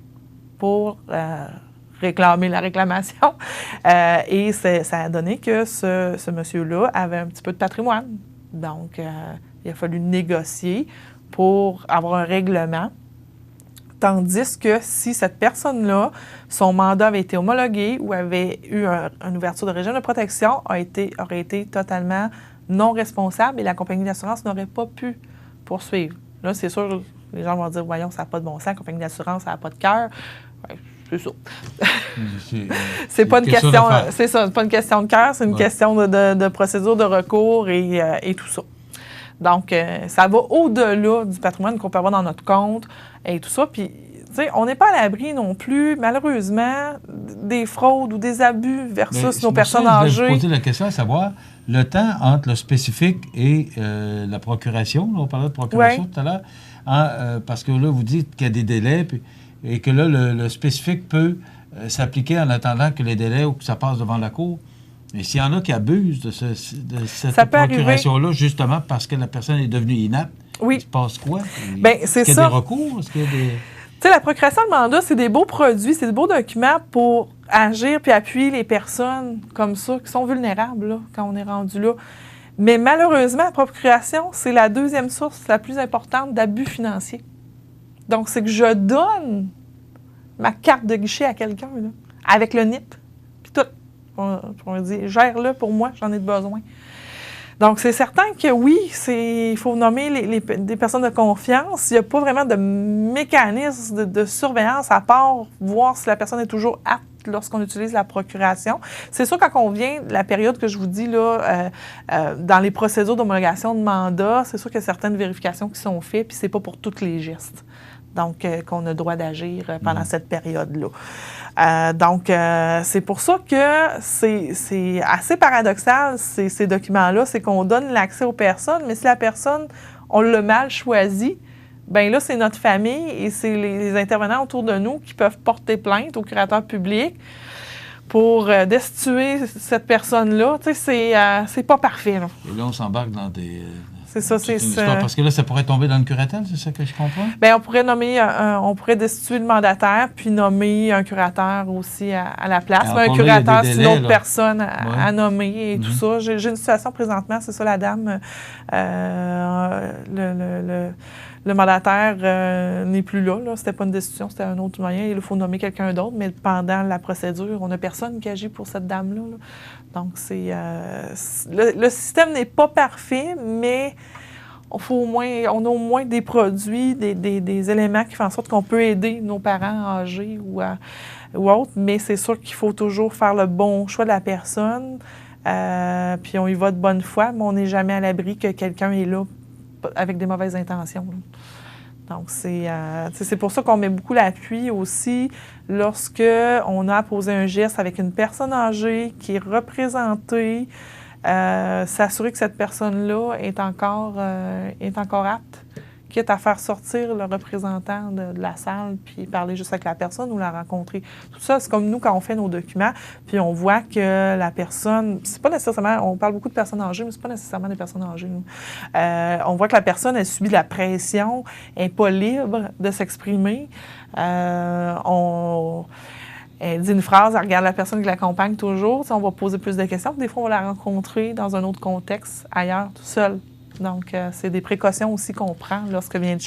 pour réclamer la réclamation. Et ça a donné que ce monsieur-là avait un petit peu de patrimoine. Donc, il a fallu négocier pour avoir un règlement. Tandis que si cette personne-là, son mandat avait été homologué ou avait eu une ouverture de régime de protection, aurait été totalement non responsable et la compagnie d'assurance n'aurait pas pu poursuivre. Là, c'est sûr, les gens vont dire, voyons, ça n'a pas de bon sens, la compagnie d'assurance, ça n'a pas de cœur. Ouais, c'est ça. C'est pas une question, c'est ça, c'est pas une question de cœur, c'est une question de procédure de recours et tout ça. Donc, ça va au-delà du patrimoine qu'on peut avoir dans notre compte et tout ça. Puis, tu sais, on n'est pas à l'abri non plus, malheureusement, des fraudes ou des abus versus nos personnes âgées. Je vais vous poser la question à savoir, le temps entre le spécifique et la procuration, là, on parlait de procuration tout à l'heure, parce que là, vous dites qu'il y a des délais et que là, le spécifique peut s'appliquer en attendant que les délais ou que ça passe devant la cour. Et s'il y en a qui abusent de cette procuration-là, justement parce que la personne est devenue inapte, il se passe quoi? Bien, c'est Est-ce qu'il y a des recours? Est-ce qu'il y a des... Tu sais, la procuration de mandat, c'est des beaux produits, c'est des beaux documents pour agir puis appuyer les personnes comme ça, qui sont vulnérables là, quand on est rendu là. Mais malheureusement, la procuration, c'est la deuxième source la plus importante d'abus financiers. Donc, c'est que je donne ma carte de guichet à quelqu'un, là, avec le NIP, puis tout. On dit, gère-le pour moi, j'en ai besoin. Donc, c'est certain que oui, il faut nommer des personnes de confiance. Il n'y a pas vraiment de mécanisme de surveillance à part voir si la personne est toujours apte lorsqu'on utilise la procuration. C'est sûr, quand on vient de la période que je vous dis, là, dans les procédures d'homologation de mandat, c'est sûr qu'il y a certaines vérifications qui sont faites, puis c'est pas pour tous les gestes. Donc, qu'on a le droit d'agir pendant cette période-là. Donc, c'est pour ça que c'est assez paradoxal, ces documents-là, c'est qu'on donne l'accès aux personnes, mais si la personne, on l'a mal choisi, bien là, c'est notre famille et c'est les intervenants autour de nous qui peuvent porter plainte au curateur public pour destituer cette personne-là. Tu sais, c'est pas parfait, là. Et là, on s'embarque dans des... C'est ça, c'est ça. Parce que là, ça pourrait tomber dans une curatelle, c'est ça que je comprends? Bien, on pourrait destituer le mandataire puis nommer un curateur aussi à la place. Mais un curateur, c'est une autre personne à nommer et tout ça. J'ai une situation présentement, c'est ça, la dame, le mandataire n'est plus là. C'était pas une destitution, c'était un autre moyen. Il faut nommer quelqu'un d'autre, mais pendant la procédure, on n'a personne qui agit pour cette dame-là. Là. Donc, le système n'est pas parfait, mais on a au moins des produits, des éléments qui font en sorte qu'on peut aider nos parents âgés ou autres, mais c'est sûr qu'il faut toujours faire le bon choix de la personne, puis on y va de bonne foi, mais on n'est jamais à l'abri que quelqu'un est là avec des mauvaises intentions. Là. Donc, c'est pour ça qu'on met beaucoup l'appui aussi lorsque on a posé un geste avec une personne âgée qui est représentée, s'assurer que cette personne-là est encore apte, quitte à faire sortir le représentant de la salle puis parler juste avec la personne ou la rencontrer. Tout ça, c'est comme nous quand on fait nos documents, puis on voit que la personne, c'est pas nécessairement, on parle beaucoup de personnes âgées, mais c'est pas nécessairement des personnes âgées. On voit que la personne, elle subit de la pression, elle n'est pas libre de s'exprimer. Elle dit une phrase, elle regarde la personne qui l'accompagne toujours. On va poser plus de questions. Des fois, on va la rencontrer dans un autre contexte, ailleurs, tout seul. Donc, c'est des précautions aussi qu'on prend lorsque vient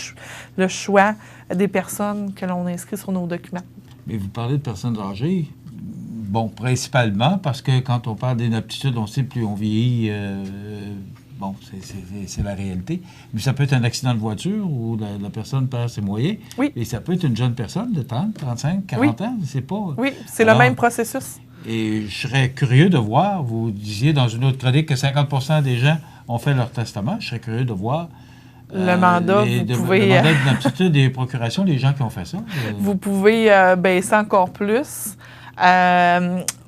le choix des personnes que l'on inscrit sur nos documents. Mais vous parlez de personnes âgées, bon, principalement parce que quand on parle d'inaptitude, on sait plus on vieillit, bon, c'est la réalité. Mais ça peut être un accident de voiture où la personne perd ses moyens. Oui. Et ça peut être une jeune personne de 30, 35, 40 ans, c'est pas... Oui, c'est le même processus. Et je serais curieux de voir, vous disiez dans une autre chronique que 50% des gens ont fait leur testament. Je serais curieux de voir le mandat, le mandat d'inaptitude des procurations, les gens qui ont fait ça. Vous pouvez baisser encore plus.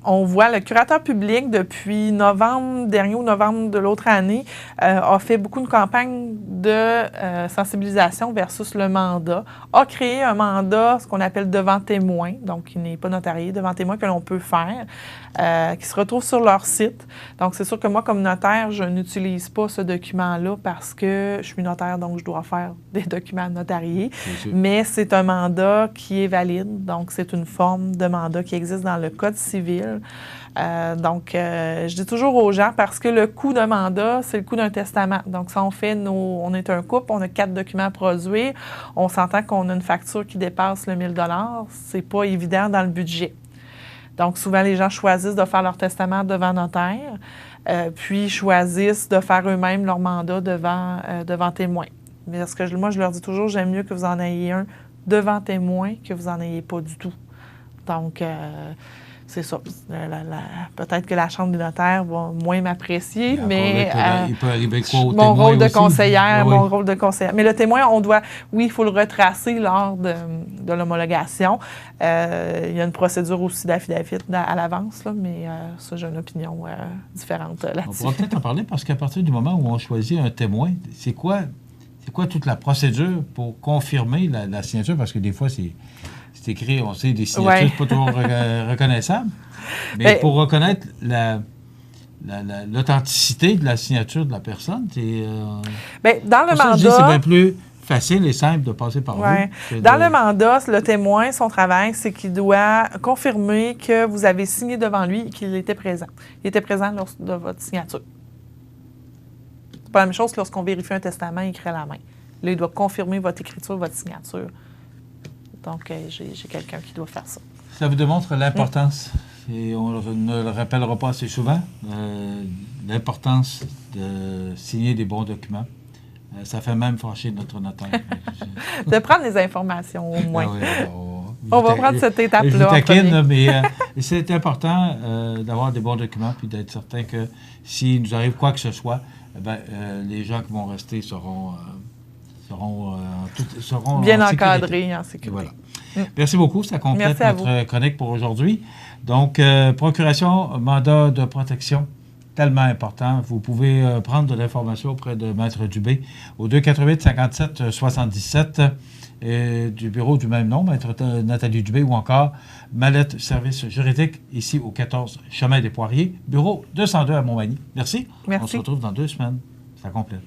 On voit le curateur public, depuis novembre dernier ou novembre de l'autre année, a fait beaucoup de campagnes de sensibilisation versus le mandat, a créé un mandat, ce qu'on appelle devant témoin, donc qui n'est pas notarié, devant témoin que l'on peut faire, qui se retrouve sur leur site. Donc, c'est sûr que moi, comme notaire, je n'utilise pas ce document-là parce que je suis notaire, donc je dois faire des documents notariés. Mais c'est un mandat qui est valide, donc c'est une forme de mandat qui existe dans le Code civil. Donc, je dis toujours aux gens, parce que le coût d'un mandat, c'est le coût d'un testament. Donc, si on est un couple, on a 4 documents à produire, on s'entend qu'on a une facture qui dépasse le 1 000 $, c'est pas évident dans le budget. Donc, souvent, les gens choisissent de faire leur testament devant notaire. puis choisissent de faire eux-mêmes leur mandat devant témoin. Mais parce que moi, je leur dis toujours, j'aime mieux que vous en ayez un devant témoin que vous n'en ayez pas du tout. Donc, c'est ça. Peut-être que la Chambre des notaires va moins m'apprécier, mais il peut arriver quoi au mon témoin rôle de aussi? conseillère, Oui. mon rôle de conseillère. Mais le témoin, il faut le retracer lors de l'homologation. Il y a une procédure aussi d'affidavit à l'avance, là, mais ça, j'ai une opinion différente On là-dessus. pourra peut-être en parler parce qu'à partir du moment où on choisit un témoin, c'est quoi toute la procédure pour confirmer la signature? Parce que des fois, c'est écrit, on sait, des signatures, c'est pas toujours reconnaissable. Mais pour reconnaître l'authenticité de la signature de la personne, c'est... Dans le mandat... c'est bien plus facile et simple de passer par vous. Dans le mandat, le témoin, son travail, c'est qu'il doit confirmer que vous avez signé devant lui et qu'il était présent. Il était présent lors de votre signature. C'est pas la même chose que lorsqu'on vérifie un testament écrit à la main. Là, il doit confirmer votre écriture, votre signature. Donc, j'ai quelqu'un qui doit faire ça. Ça vous démontre l'importance, et on ne le rappellera pas assez souvent, l'importance de signer des bons documents. Ça fait même fâcher notre notaire. De prendre les informations, au moins. On va prendre cette étape-là. Je vous taquine, mais c'est important d'avoir des bons documents puis d'être certain que s'il nous arrive quoi que ce soit, les gens qui vont rester seront bien en encadrés, en sécurité. Voilà. Merci beaucoup. Ça complète notre chronique pour aujourd'hui. Donc, procuration, mandat de protection, tellement important. Vous pouvez prendre de l'information auprès de Maître Dubé au 248-57-77 du bureau du même nom, Maître Nathalie Dubé, ou encore Mallette Service juridique, ici au 14 Chemin des Poiriers, bureau 202 à Montmagny. Merci. On se retrouve dans 2 semaines. Ça complète.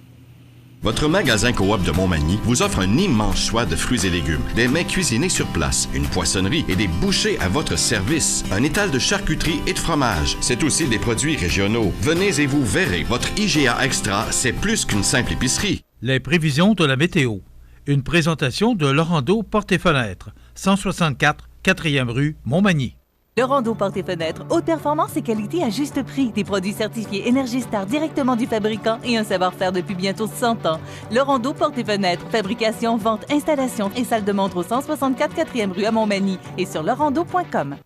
Votre magasin Coop de Montmagny vous offre un immense choix de fruits et légumes, des mets cuisinés sur place, une poissonnerie et des bouchers à votre service, un étal de charcuterie et de fromage. C'est aussi des produits régionaux. Venez et vous verrez, votre IGA Extra, c'est plus qu'une simple épicerie. Les prévisions de la météo. Une présentation de Laurando Portes et Fenêtres, 164 4e rue, Montmagny. Laurando Portes et Fenêtres, haute performance et qualité à juste prix. Des produits certifiés Energy Star directement du fabricant et un savoir-faire depuis bientôt 100 ans. Laurando Portes et Fenêtres, fabrication, vente, installation et salle de montre au 164 4e rue à Montmagny et sur laurando.com.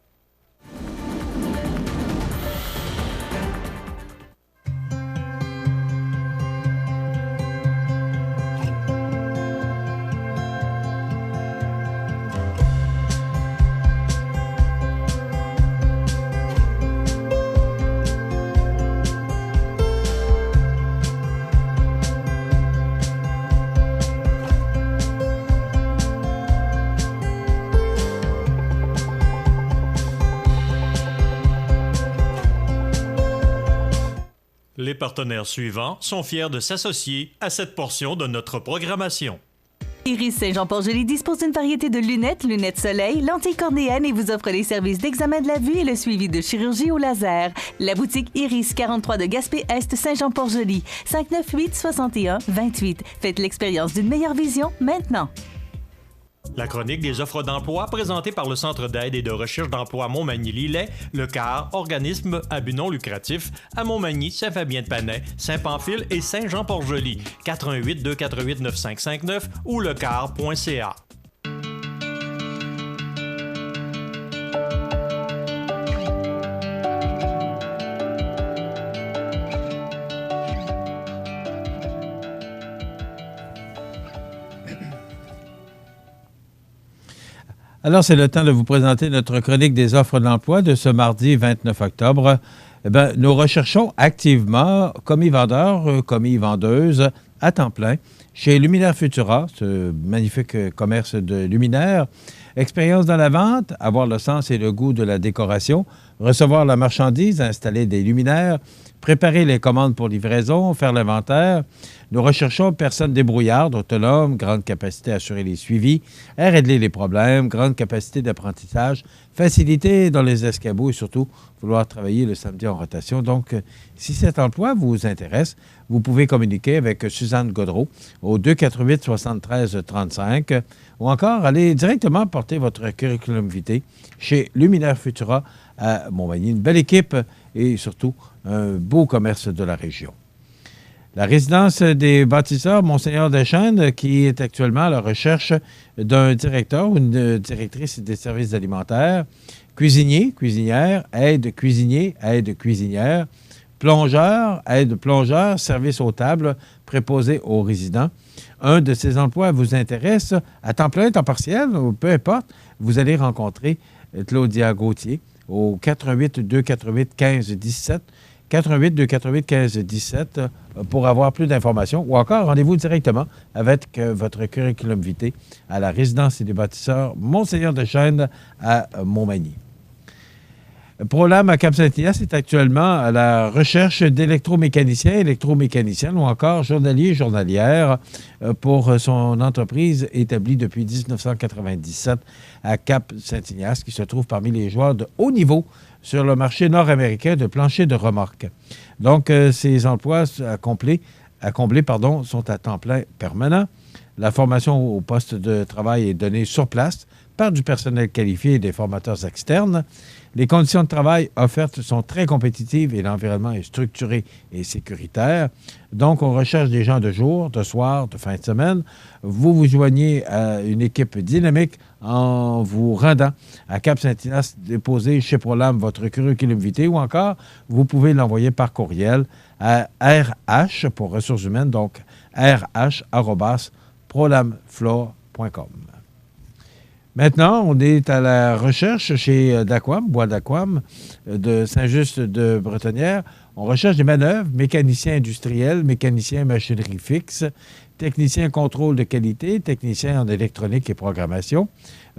Les partenaires suivants sont fiers de s'associer à cette portion de notre programmation. Iris Saint-Jean-Port-Joli dispose d'une variété de lunettes soleil, lentilles cornéennes et vous offre les services d'examen de la vue et le suivi de chirurgie au laser. La boutique Iris 43 de Gaspé-Est Saint-Jean-Port-Joli, 598-61-28. Faites l'expérience d'une meilleure vision maintenant. La chronique des offres d'emploi présentée par le Centre d'aide et de recherche d'emploi Montmagny-Lillet, le CAR, organisme à but non lucratif, à Montmagny, Saint-Fabien-de-Panay, Saint-Pamphile et Saint-Jean-Port-Joli, 418-248-9559 ou lecar.ca. Alors, c'est le temps de vous présenter notre chronique des offres d'emploi de ce mardi 29 octobre. Nous recherchons activement commis-vendeurs, commis-vendeuses à temps plein chez Luminaire Futura, ce magnifique commerce de luminaires. Expérience dans la vente, avoir le sens et le goût de la décoration, recevoir la marchandise, installer des luminaires, préparer les commandes pour livraison, faire l'inventaire. Nous recherchons personnes débrouillardes, autonomes, grande capacité à assurer les suivis, à régler les problèmes, grande capacité d'apprentissage, facilité dans les escabeaux et surtout vouloir travailler le samedi en rotation. Donc, si cet emploi vous intéresse, vous pouvez communiquer avec Suzanne Gaudreau au 248-73-35 ou encore aller directement porter votre curriculum vitae chez Luminaire Futura à Montmagny. Une belle équipe et surtout un beau commerce de la région. La résidence des bâtisseurs Monseigneur Deschênes, qui est actuellement à la recherche d'un directeur ou une directrice des services alimentaires, cuisinier, cuisinière, aide cuisinière, plongeur, aide plongeur, service aux tables, préposé aux résidents. Un de ces emplois vous intéresse, à temps plein, temps partiel, ou peu importe, vous allez rencontrer Claudia Gauthier au 88 248 15 17, 88 248 15 17 pour avoir plus d'informations ou encore rendez-vous directement avec votre curriculum vitae à la résidence des bâtisseurs Monseigneur Deschênes à Montmagny. Prolam à Cap-Saint-Ignace est actuellement à la recherche d'électromécaniciens, électromécaniciennes ou encore journaliers et journalières pour son entreprise établie depuis 1997 à Cap-Saint-Ignace, qui se trouve parmi les joueurs de haut niveau sur le marché nord-américain de plancher de remorque. Donc, ces emplois à combler, sont à temps plein permanent. La formation au poste de travail est donnée sur place par du personnel qualifié et des formateurs externes. Les conditions de travail offertes sont très compétitives et l'environnement est structuré et sécuritaire. Donc, on recherche des gens de jour, de soir, de fin de semaine. Vous vous joignez à une équipe dynamique en vous rendant à Cap-Saint-Ignace, déposer chez Prolam votre curriculum vitae ou encore, vous pouvez l'envoyer par courriel à RH pour ressources humaines, donc rh@prolamflore.com. Maintenant, on est à la recherche chez Dacquam, Bois Dacquam, de Saint-Just-de-Bretonnière. On recherche des manœuvres, mécaniciens industriels, mécaniciens machinerie fixe, techniciens contrôle de qualité, techniciens en électronique et programmation.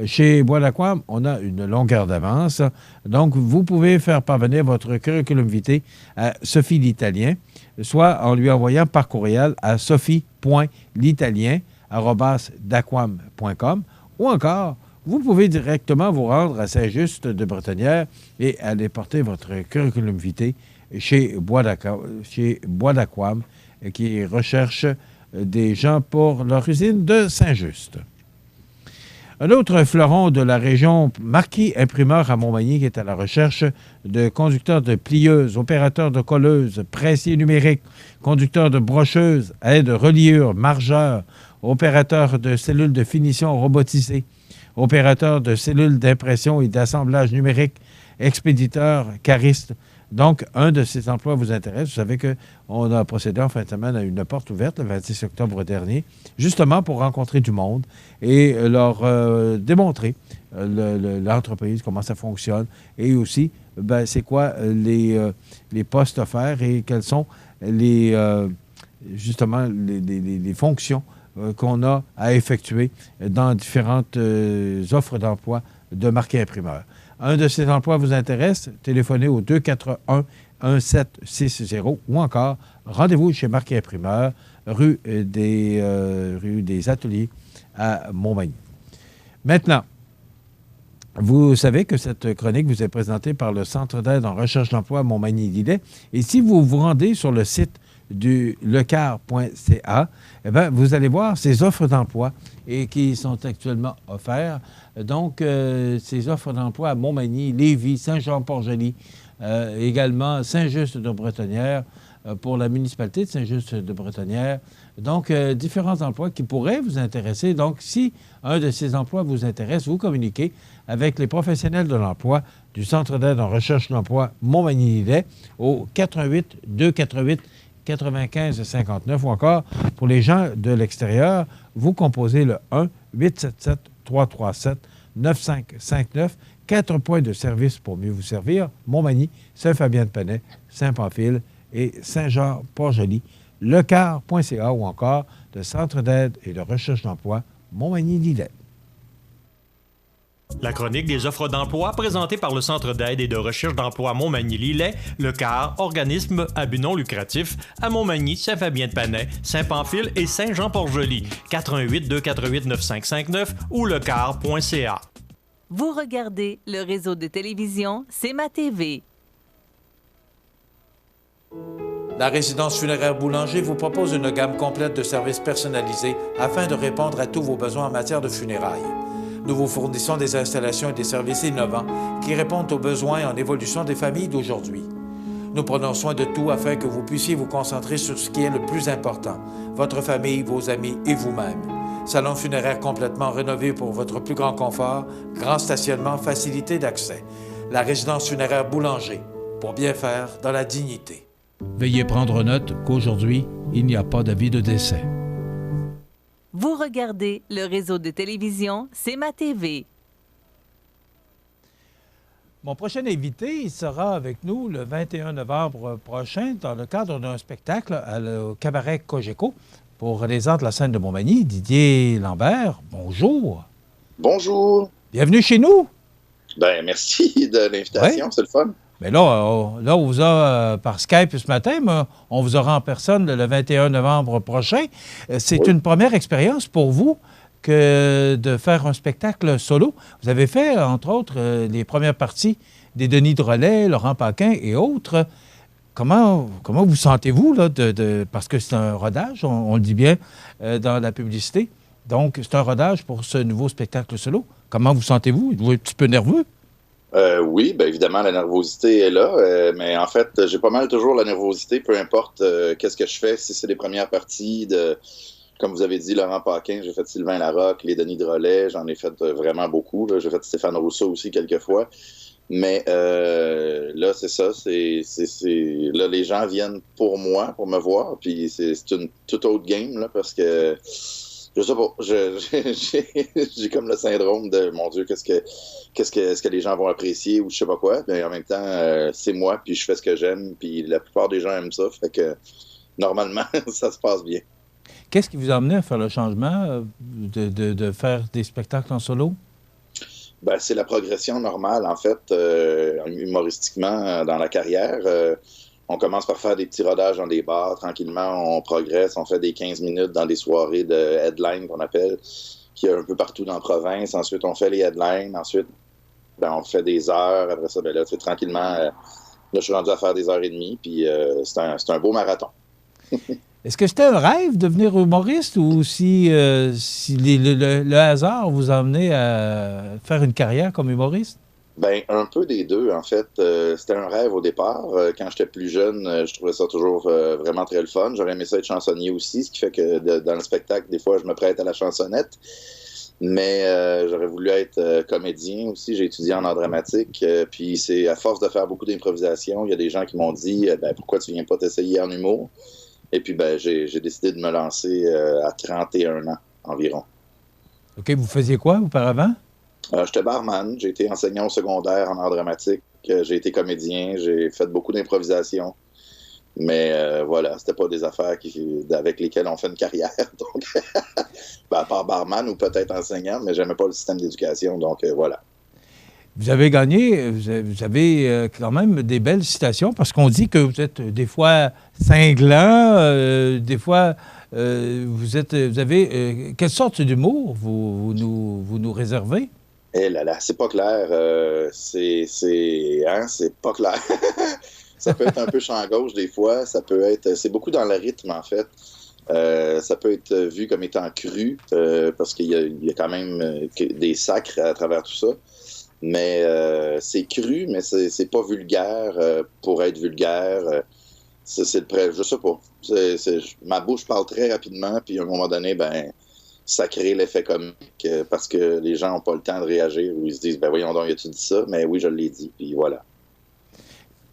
Chez Bois Dacquam, on a une longueur d'avance. Donc, vous pouvez faire parvenir votre curriculum vitae à Sophie L'Italien, soit en lui envoyant par courriel à sophie.l'italien@dacquam.com ou encore vous pouvez directement vous rendre à Saint-Just-de-Bretonnière et aller porter votre curriculum vitae chez Bois Dacquam, qui recherche des gens pour leur usine de Saint-Just. Un autre fleuron de la région, Marquis Imprimeur à Montmagny, qui est à la recherche de conducteurs de plieuses, opérateurs de colleuses, pressiers numériques, conducteurs de brocheuses, aides reliures, margeurs, opérateurs de cellules de finition robotisées, opérateur de cellules d'impression et d'assemblage numérique, expéditeur, cariste. Donc, un de ces emplois vous intéresse. Vous savez qu'on a procédé en fin de semaine à une porte ouverte le 26 octobre dernier, justement pour rencontrer du monde et leur démontrer l'entreprise, comment ça fonctionne, et aussi, c'est quoi les postes offerts et quelles sont les fonctions qu'on a à effectuer dans différentes offres d'emploi de Marquis Imprimeur. Un de ces emplois vous intéresse, téléphonez au 241-1760 ou encore rendez-vous chez Marquis Imprimeur, rue des Ateliers à Montmagny. Maintenant, vous savez que cette chronique vous est présentée par le Centre d'aide en recherche d'emploi Montmagny-Lillet. Et si vous vous rendez sur le site du lecar.ca, vous allez voir ces offres d'emploi et qui sont actuellement offertes. Donc, ces offres d'emploi à Montmagny, Lévis, Saint-Jean-Port-Joli, également Saint-Just-de-Bretonnière, pour la municipalité de Saint-Just-de-Bretonnière. Donc, différents emplois qui pourraient vous intéresser. Donc, si un de ces emplois vous intéresse, vous communiquez avec les professionnels de l'emploi du Centre d'aide en recherche d'emploi Montmagny-Lillet au 88 248 95 59 ou encore, pour les gens de l'extérieur, vous composez le 1-877-337-9559, 4 points de service pour mieux vous servir, Montmagny, Saint-Fabien-de-Panay, Saint-Pamphile et Saint-Jean-Port-Joli, lecar.ca ou encore le Centre d'aide et de recherche d'emploi Montmagny-Lillet. La chronique des offres d'emploi présentée par le Centre d'aide et de recherche d'emploi Montmagny-Lillet, le CAR, organisme à but non lucratif, à Montmagny, Saint-Fabien-de-Panay, Saint-Pamphile et Saint-Jean-Port-Joli, 418-248-9559 ou lecar.ca. Vous regardez le réseau de télévision C'est ma TV. La résidence funéraire Boulanger vous propose une gamme complète de services personnalisés afin de répondre à tous vos besoins en matière de funérailles. Nous vous fournissons des installations et des services innovants qui répondent aux besoins en évolution des familles d'aujourd'hui. Nous prenons soin de tout afin que vous puissiez vous concentrer sur ce qui est le plus important, votre famille, vos amis et vous-même. Salon funéraire complètement rénové pour votre plus grand confort, grand stationnement, facilité d'accès. La résidence funéraire Boulanger, pour bien faire dans la dignité. Veuillez prendre note qu'aujourd'hui, il n'y a pas d'avis de décès. Vous regardez le réseau de télévision C'est ma TV. Mon prochain invité, il sera avec nous le 21 novembre prochain dans le cadre d'un spectacle au cabaret Cogeco pour les arts de la scène de Montmagny. Didier Lambert, bonjour. Bonjour. Bienvenue chez nous. Ben merci de l'invitation, Ouais. c'est le fun. Mais là, on vous a par Skype ce matin, mais on vous aura en personne le 21 novembre prochain. C'est Oui. une première expérience pour vous que de faire un spectacle solo. Vous avez fait, entre autres, les premières parties des Denis Drolet, Laurent Paquin et autres. Comment vous sentez-vous, là, parce que c'est un rodage, on le dit bien dans la publicité. Donc, c'est un rodage pour ce nouveau spectacle solo. Comment vous sentez-vous? Êtes-vous un petit peu nerveux? Oui, bien évidemment, la nervosité est là, mais en fait, j'ai pas mal toujours la nervosité, peu importe qu'est-ce que je fais. Si c'est les premières parties de, comme vous avez dit, Laurent Paquin, j'ai fait Sylvain Larocque, les Denis Drolet, j'en ai fait vraiment beaucoup. Là. J'ai fait Stéphane Rousseau aussi quelques fois. Mais là, c'est ça, là, les gens viennent pour moi, pour me voir, puis c'est une toute autre game, là, parce que je sais pas, j'ai comme le syndrome de, mon Dieu, est-ce que les gens vont apprécier ou je sais pas quoi, mais en même temps, c'est moi, puis je fais ce que j'aime, puis la plupart des gens aiment ça, fait que normalement, ça se passe bien. Qu'est-ce qui vous a amené à faire le changement de faire des spectacles en solo? Ben, c'est la progression normale, en fait, humoristiquement dans la carrière. On commence par faire des petits rodages dans des bars. Tranquillement, on progresse. On fait des 15 minutes dans des soirées de headline qu'on appelle, qui est un peu partout dans la province. Ensuite, on fait les headlines. Ensuite, ben, on fait des heures. Après ça, ben, là, tranquillement, là, je suis rendu à faire des heures et demie. Puis c'est un beau marathon. Est-ce que c'était un rêve de devenir humoriste ou si le hasard vous a amené à faire une carrière comme humoriste? Ben, un peu des deux, en fait. C'était un rêve au départ. Quand j'étais plus jeune, je trouvais ça toujours vraiment très le fun. J'aurais aimé ça être chansonnier aussi, ce qui fait que dans le spectacle, des fois, je me prête à la chansonnette. Mais j'aurais voulu être comédien aussi. J'ai étudié en art dramatique. Puis c'est à force de faire beaucoup d'improvisation, il y a des gens qui m'ont dit ben, pourquoi tu viens pas t'essayer en humour? Et puis ben, j'ai décidé de me lancer à 31 ans environ. OK, vous faisiez quoi auparavant? J'étais barman, j'ai été enseignant au secondaire en art dramatique, j'ai été comédien, j'ai fait beaucoup d'improvisation. Mais voilà, c'était pas des affaires avec lesquelles on fait une carrière. Donc, ben, à part barman ou peut-être enseignant, mais j'aimais pas le système d'éducation, donc voilà. Vous avez gagné, vous avez quand même des belles citations parce qu'on dit que vous êtes des fois cinglant, des fois vous avez quelle sorte d'humour vous nous réservez? Eh là là, c'est pas clair. C'est pas clair. Ça peut être un peu champ gauche des fois. Ça peut être. C'est beaucoup dans le rythme en fait. Ça peut être vu comme étant cru parce qu'il y a quand même des sacres à travers tout ça. Mais c'est cru, mais c'est pas vulgaire pour être vulgaire. Je sais pas. Ma bouche parle très rapidement, puis à un moment donné, ben ça crée l'effet comique parce que les gens n'ont pas le temps de réagir ou ils se disent ben voyons donc, as-tu dit ça? Mais oui, je l'ai dit, puis voilà.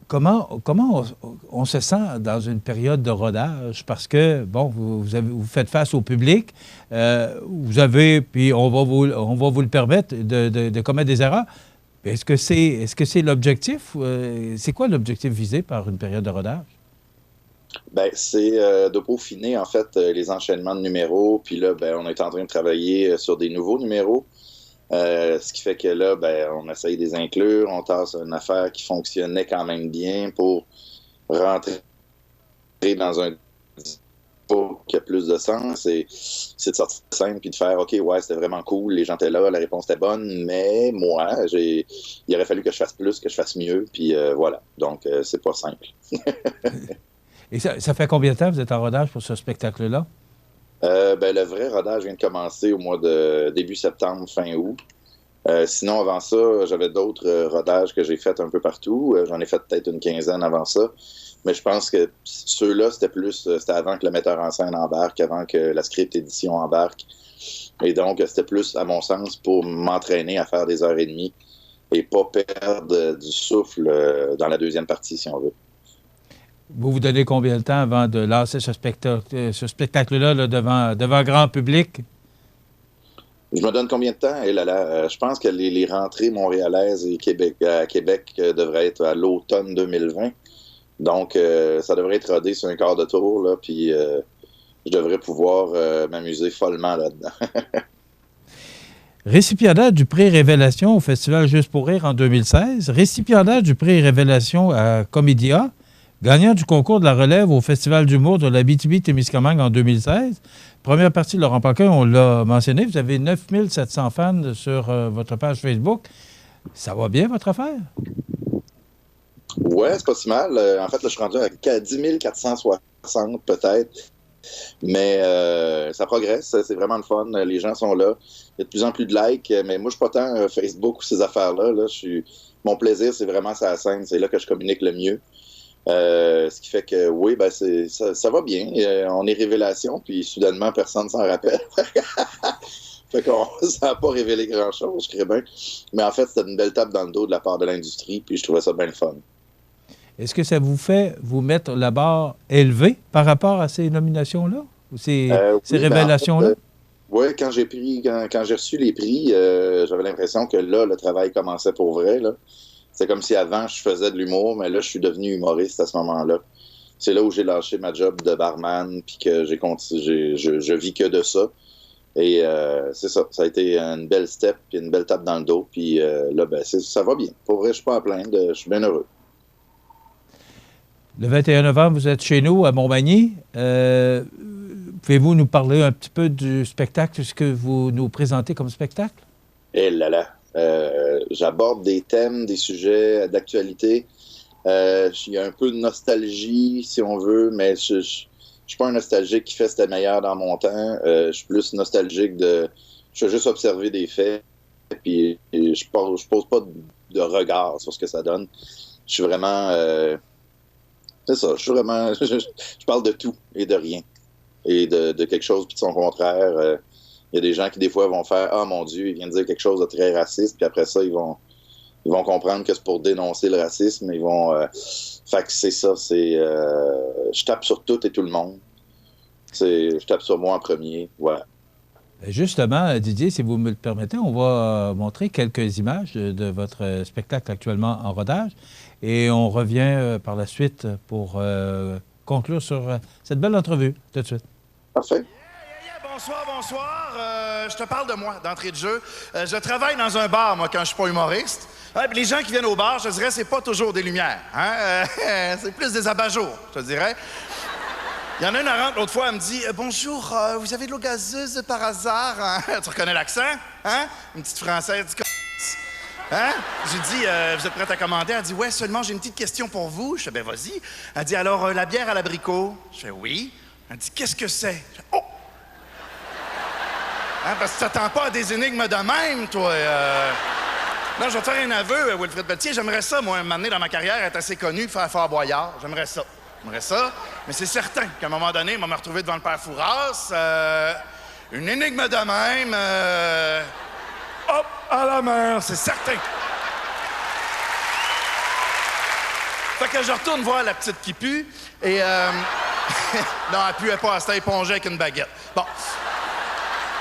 Comment on se sent dans une période de rodage? Parce que, bon, vous faites face au public, vous avez, puis on va vous le permettre de commettre des erreurs. Est-ce que c'est l'objectif? C'est quoi l'objectif visé par une période de rodage? Ben, c'est de peaufiner, en fait, les enchaînements de numéros. Puis là, ben, on est en train de travailler sur des nouveaux numéros. Ce qui fait que là, ben, on essaye de les inclure. On tasse une affaire qui fonctionnait quand même bien pour rentrer dans un discours qui a plus de sens. C'est de sortir de scène puis de faire « OK, ouais, c'était vraiment cool, les gens étaient là, la réponse était bonne, mais moi, il aurait fallu que je fasse plus, que je fasse mieux. » Puis voilà. Donc, c'est pas simple. Et ça fait combien de temps que vous êtes en rodage pour ce spectacle-là? Ben, le vrai rodage vient de commencer au mois de début septembre, fin août. Sinon, avant ça, j'avais d'autres rodages que j'ai faits un peu partout. J'en ai fait peut-être une quinzaine avant ça. Mais je pense que ceux-là, c'était avant que le metteur en scène embarque, avant que la script édition embarque. Et donc, c'était plus, à mon sens, pour m'entraîner à faire des heures et demie et pas perdre du souffle dans la deuxième partie, si on veut. Vous vous donnez combien de temps avant de lancer ce spectacle-là là, devant grand public? Je me donne combien de temps? Et je pense que les rentrées montréalaises et à Québec devraient être à l'automne 2020. Donc, ça devrait être rodé sur un quart de tour, là, puis je devrais pouvoir m'amuser follement là-dedans. Récipiendaire du prix Révélation au Festival Juste pour rire en 2016, récipiendaire du prix Révélation à Comédia, gagnant du concours de la relève au Festival d'humour de l'Abitibi-Témiscamingue en 2016. Première partie de Laurent Paquin, on l'a mentionné, vous avez 9700 fans sur votre page Facebook. Ça va bien, votre affaire? Ouais, c'est pas si mal. En fait, là, je suis rendu à 10 460 peut-être. Mais ça progresse, c'est vraiment le fun. Les gens sont là. Il y a de plus en plus de likes, mais moi, je suis pas tant Facebook ou ces affaires-là. Là. Mon plaisir, c'est vraiment sur la scène. C'est là que je communique le mieux. Ce qui fait que, oui, ben ça va bien. On est révélation, puis soudainement, personne s'en rappelle. Fait qu'on ça n'a pas révélé grand-chose, je dirais bien. Mais en fait, c'était une belle tape dans le dos de la part de l'industrie, puis je trouvais ça bien le fun. Est-ce que ça vous fait vous mettre la barre élevée par rapport à ces nominations-là? Ou ces révélations-là? En fait, oui, quand j'ai reçu les prix, j'avais l'impression que là, le travail commençait pour vrai. Là. C'est comme si avant, je faisais de l'humour, mais là, je suis devenu humoriste à ce moment-là. C'est là où j'ai lâché ma job de barman, puis que je vis que de ça. Et c'est ça. Ça a été une belle step, puis une belle tape dans le dos. Puis là, ben, ça va bien. Pour vrai, je suis pas à plaindre. Je suis bien heureux. Le 21 novembre, vous êtes chez nous à Montmagny. Pouvez-vous nous parler un petit peu du spectacle, ce que vous nous présentez comme spectacle? Eh là là. J'aborde des thèmes, des sujets d'actualité. Il y a un peu de nostalgie, si on veut, mais je suis pas un nostalgique qui fait c'était meilleur dans mon temps. Je suis plus nostalgique de... Je veux juste observer des faits, puis je pose pas de regard sur ce que ça donne. Je suis vraiment... c'est ça, je suis vraiment... Je parle de tout et de rien. Et de quelque chose puis de son contraire. Il y a des gens qui, des fois, vont faire « Ah, mon Dieu, il vient de dire quelque chose de très raciste. » Puis après ça, ils vont comprendre que c'est pour dénoncer le racisme. Ils vont... Fait que c'est ça, je tape sur tout et tout le monde. Je tape sur moi en premier, voilà. Justement, Didier, si vous me le permettez, on va montrer quelques images de votre spectacle actuellement en rodage. Et on revient par la suite pour conclure sur cette belle entrevue, tout de suite. Parfait. Bonsoir. Je te parle de moi, d'entrée de jeu. Je travaille dans un bar, moi, quand je suis pas humoriste. Les gens qui viennent au bar, je te dirais, c'est pas toujours des lumières. Hein? C'est plus des abat-jours, je te dirais. Il y en a une à rentre, l'autre fois, elle me dit « Bonjour, vous avez de l'eau gazeuse par hasard? Hein? » Tu reconnais l'accent? Hein? Une petite française du Hein? J'ai dit, vous êtes prête à commander? Elle dit, ouais, seulement j'ai une petite question pour vous. Je fais, ben vas-y. Elle dit, alors, la bière à l'abricot? Je fais, oui. Elle dit, qu'est-ce que c'est? Je fais, oh! Hein, parce que tu t'attends pas à des énigmes de même, toi. Non, je vais te faire un aveu, Wilfrid Pelletier. J'aimerais ça, moi, m'amener dans ma carrière, être assez connu, faire Fort Boyard. J'aimerais ça. Mais c'est certain qu'à un moment donné, on va me retrouver devant le père Fouras. Une énigme de même. Hop, à la mer, c'est certain. Fait que je retourne voir la petite qui pue et... non, elle puait pas, elle s'était épongée avec une baguette. Bon.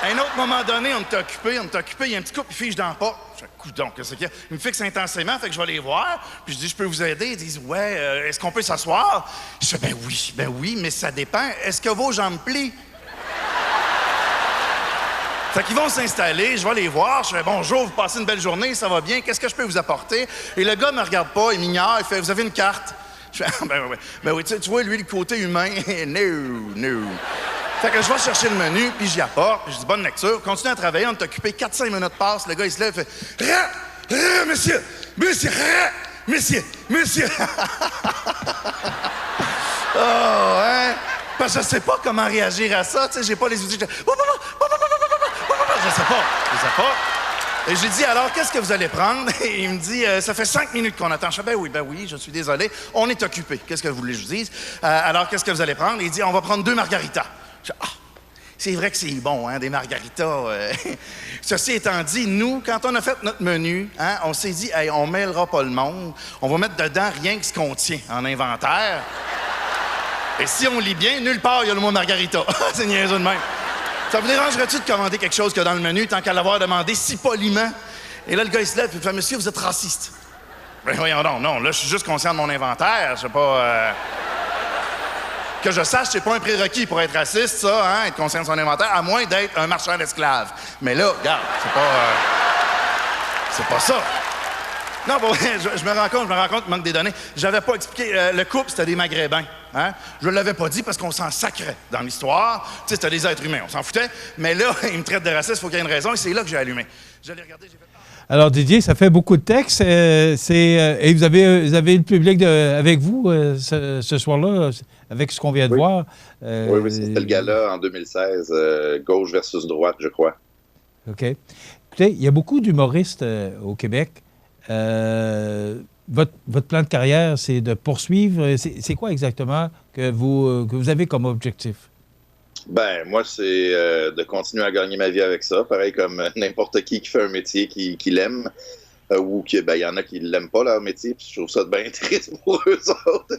À un autre moment donné, on m'était occupé, il y a un petit couple qui fige dans le pas. Je fais, coudonc, qu'est-ce qu'il y a? Il me fixe intensément, fait que je vais les voir. Puis je dis, je peux vous aider? Ils disent, ouais, est-ce qu'on peut s'asseoir? Je fais, ben oui, mais ça dépend. Est-ce que vos jambes plient? Fait qu'ils vont s'installer, je vais les voir, je fais « Bonjour, vous passez une belle journée, ça va bien, qu'est-ce que je peux vous apporter? » Et le gars me regarde pas, il m'ignore, il fait « Vous avez une carte? » Je fais « Ben oui, tu vois, lui, le côté humain, no. » Fait que je vais chercher le menu, puis j'y apporte, puis je dis « Bonne lecture, continue à travailler, on t'a occupé, 4-5 minutes passent, le gars, il se lève, il fait « Monsieur! » Oh, hein? Parce que je sais pas comment réagir à ça, tu sais, j'ai pas les outils. Je sais pas. Et j'ai dit, alors, qu'est-ce que vous allez prendre? Et il me dit, ça fait 5 minutes qu'on attend. Je fais, ben oui, je suis désolé. On est occupé. Qu'est-ce que vous voulez que je vous dise? Alors, qu'est-ce que vous allez prendre? Et il dit, on va prendre 2 margaritas. Je dis, c'est vrai que c'est bon, hein, des margaritas. Ceci étant dit, nous, quand on a fait notre menu, hein, on s'est dit, hey, on mêlera pas le monde. On va mettre dedans rien que ce qu'on tient en inventaire. Et si on lit bien, nulle part, il y a le mot margarita. C'est niaiseux de même. Ça vous dérangerait-tu de commander quelque chose qu'il y a dans le menu tant qu'à l'avoir demandé si poliment? Et là, le gars, il se lève et il fait, monsieur, vous êtes raciste. Ben voyons donc, non, là, je suis juste conscient de mon inventaire. Je sais pas... Que je sache, c'est pas un prérequis pour être raciste, ça, hein, être conscient de son inventaire, à moins d'être un marchand d'esclaves. Mais là, regarde, c'est pas ça. Non, bon, je me rends compte, il manque des données. J'avais pas expliqué, le couple, c'était des Maghrébins. Hein? Je l'avais pas dit parce qu'on s'en sacrait dans l'histoire. Tu sais, c'était des êtres humains, on s'en foutait. Mais là, ils me traitent de raciste, il faut qu'il y ait une raison, et c'est là que j'ai allumé. Je l'ai regardé, j'ai fait... Alors, Didier, ça fait beaucoup de textes. Et vous avez le public avec vous ce soir-là, avec ce qu'on vient de voir. Oui, c'était le gala en 2016, gauche versus droite, je crois. OK. Écoutez, il y a beaucoup d'humoristes au Québec. Votre plan de carrière, c'est de poursuivre. C'est quoi exactement que vous avez comme objectif? Ben, moi, c'est de continuer à gagner ma vie avec ça. Pareil comme n'importe qui fait un métier qu'il aime. Ou qu'il y en a qui ne l'aiment pas, leur métier. Puis je trouve ça bien triste pour eux autres.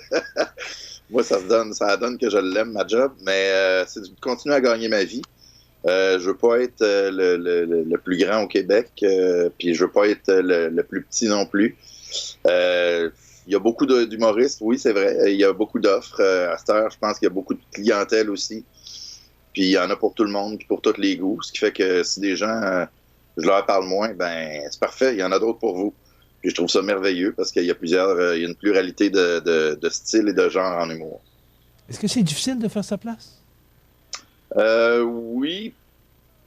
Moi, ça donne que je l'aime, ma job. Mais c'est de continuer à gagner ma vie. Je veux pas être le plus grand au Québec. Puis je veux pas être le plus petit non plus. Il y a beaucoup d'humoristes, oui, c'est vrai. Il y a beaucoup d'offres. À cette heure, je pense qu'il y a beaucoup de clientèle aussi. Puis il y en a pour tout le monde, puis pour tous les goûts. Ce qui fait que si des gens, je leur parle moins, ben c'est parfait, il y en a d'autres pour vous. Puis je trouve ça merveilleux parce qu'il y a il y a une pluralité de styles et de genres en humour. Est-ce que c'est difficile de faire sa place? Oui,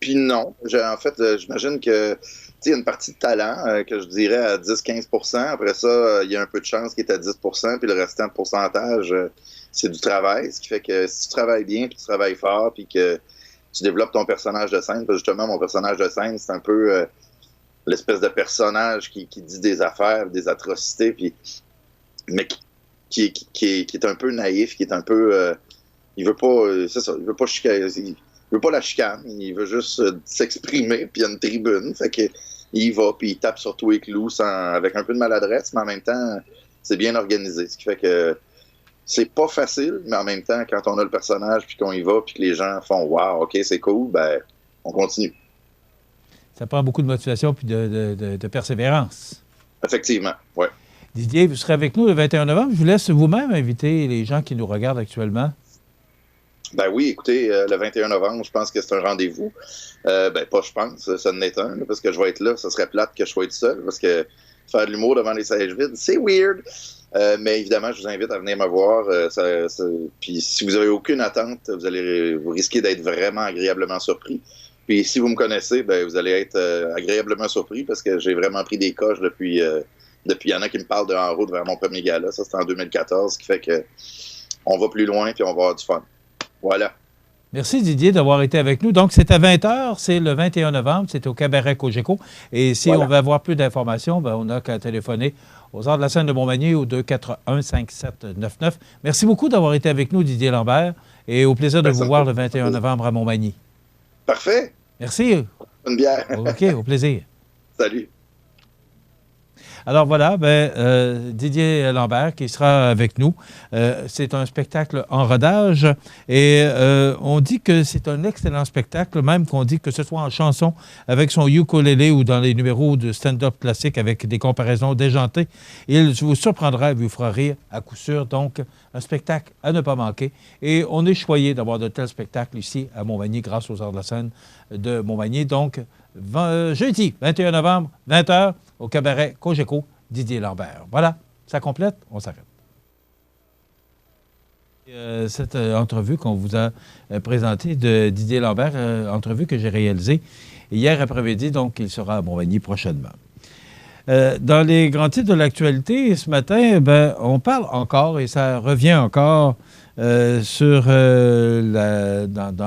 puis non. En fait, j'imagine que il y a une partie de talent que je dirais à 10-15%. Après ça, il y a un peu de chance qui est à 10%, puis le restant de pourcentage, c'est du travail. Ce qui fait que si tu travailles bien, puis tu travailles fort, puis que tu développes ton personnage de scène, parce que justement, mon personnage de scène, c'est un peu l'espèce de personnage qui dit des affaires, des atrocités, puis mais qui est un peu naïf, qui est un peu... il veut pas... c'est ça, il veut pas chicaner... Il veut pas la chicane, il veut juste s'exprimer, puis il y a une tribune, fait que il y va, puis il tape sur tous les clous avec un peu de maladresse, mais en même temps, c'est bien organisé, ce qui fait que c'est pas facile, mais en même temps, quand on a le personnage, puis qu'on y va, puis que les gens font « Wow, OK, c'est cool », ben on continue. Ça prend beaucoup de motivation puis de persévérance. Effectivement, oui. Didier, vous serez avec nous le 21 novembre. Je vous laisse vous-même inviter les gens qui nous regardent actuellement. Ben oui, écoutez, le 21 novembre, je pense que c'est un rendez-vous. Pas je pense, ça en est un, parce que je vais être là. Ça serait plate que je sois tout seul, parce que faire de l'humour devant les sièges vides, c'est weird. Mais évidemment, je vous invite à venir me voir. Puis si vous n'avez aucune attente, vous risquez d'être vraiment agréablement surpris. Puis si vous me connaissez, ben vous allez être agréablement surpris, parce que j'ai vraiment pris des coches depuis... il y en a qui me parlent de En route vers mon premier gala. Ça, c'était en 2014, ce qui fait que on va plus loin, puis on va avoir du fun. Voilà. Merci Didier d'avoir été avec nous. Donc, c'est à 20h, c'est le 21 novembre, c'est au Cabaret Cogeco. Et si on veut avoir plus d'informations, ben, on n'a qu'à téléphoner aux Arts de la scène de Montmagny au 241-5799. Merci beaucoup d'avoir été avec nous, Didier Lambert, et au plaisir de vous voir le 21 novembre à Montmagny. Parfait. Merci. Bonne bière. OK, au plaisir. Salut. Alors voilà, Didier Lambert qui sera avec nous. C'est un spectacle en rodage et on dit que c'est un excellent spectacle, même qu'on dit que ce soit en chanson avec son ukulélé ou dans les numéros de stand-up classique avec des comparaisons déjantées. Il vous surprendra et vous fera rire à coup sûr. Donc, un spectacle à ne pas manquer. Et on est choyé d'avoir de tels spectacles ici à Montmagny grâce aux Arts de la scène de Montmagny. Donc, jeudi 21 novembre, 20h, au Cabaret Cogeco, Didier Lambert. Voilà, ça complète, on s'arrête. Cette entrevue qu'on vous a présentée de Didier Lambert, entrevue que j'ai réalisée hier après-midi, donc il sera à Montmagny prochainement. Dans les grands titres de l'actualité, ce matin, on parle encore, et ça revient encore dans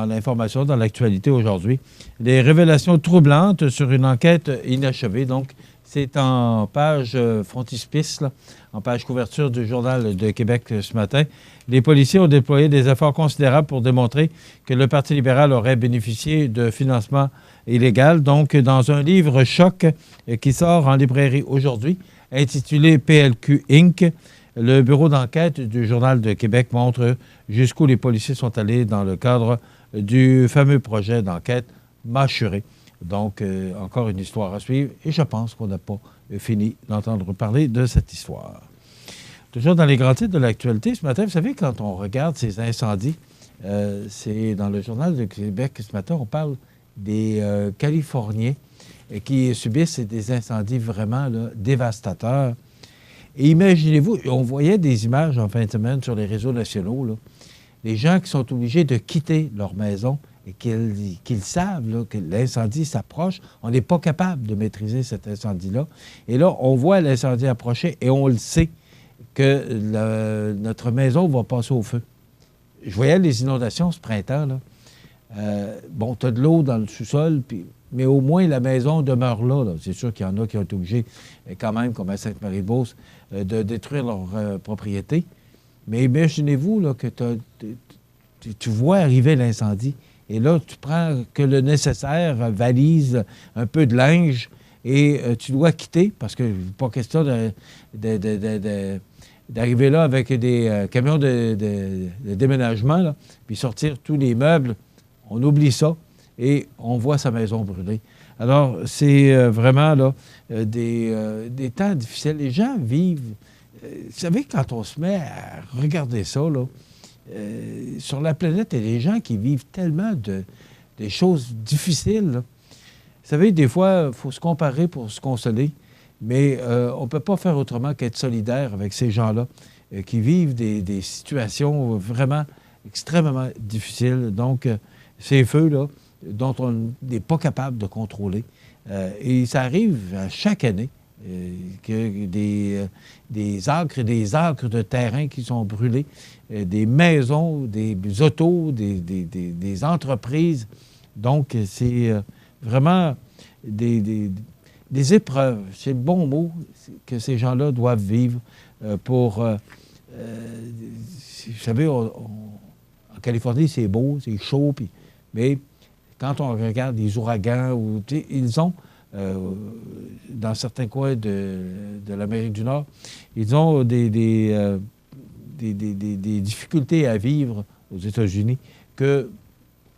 l'information, dans l'actualité aujourd'hui, des révélations troublantes sur une enquête inachevée. Donc, c'est en page frontispice, là, en page couverture du Journal de Québec ce matin. Les policiers ont déployé des efforts considérables pour démontrer que le Parti libéral aurait bénéficié de financement illégal. Donc, dans un livre choc qui sort en librairie aujourd'hui, intitulé PLQ Inc., le bureau d'enquête du Journal de Québec montre jusqu'où les policiers sont allés dans le cadre du fameux projet d'enquête mâchuré. Donc, encore une histoire à suivre, et je pense qu'on n'a pas fini d'entendre parler de cette histoire. Toujours dans les grands titres de l'actualité, ce matin, vous savez, quand on regarde ces incendies, c'est dans le Journal de Québec, ce matin, on parle des Californiens qui subissent des incendies vraiment là, dévastateurs. Et imaginez-vous, on voyait des images en fin de semaine sur les réseaux nationaux, là, des gens qui sont obligés de quitter leur maison et qu'ils savent là, que l'incendie s'approche. On n'est pas capable de maîtriser cet incendie-là. Et là, on voit l'incendie approcher et on le sait que notre maison va passer au feu. Je voyais les inondations ce printemps, là. Bon, tu as de l'eau dans le sous-sol, mais au moins la maison demeure là. C'est sûr qu'il y en a qui ont été obligés, quand même, comme à Sainte-Marie-de-Beauce, de détruire leur propriété. Mais imaginez-vous là, que tu vois arriver l'incendie. Et là, tu prends que le nécessaire, valise, un peu de linge, et tu dois quitter, parce que pas question d'arriver là avec des camions de déménagement, là, puis sortir tous les meubles. On oublie ça et on voit sa maison brûler. Alors, c'est vraiment là, des temps difficiles. Les gens vivent... vous savez, quand on se met à regarder ça, là, sur la planète, il y a des gens qui vivent tellement des choses difficiles. Là. Vous savez, des fois, il faut se comparer pour se consoler, mais on ne peut pas faire autrement qu'être solidaire avec ces gens-là qui vivent des situations vraiment extrêmement difficiles. Donc, ces feux-là, dont on n'est pas capable de contrôler. Et ça arrive à chaque année que des acres et des acres de terrain qui sont brûlés, des maisons, des autos, des entreprises. Donc, c'est vraiment des épreuves. C'est le bon mot que ces gens-là doivent vivre pour... vous savez, en Californie, c'est beau, c'est chaud, mais quand on regarde les ouragans, ils ont... dans certains coins de l'Amérique du Nord, ils ont des difficultés à vivre aux États-Unis que,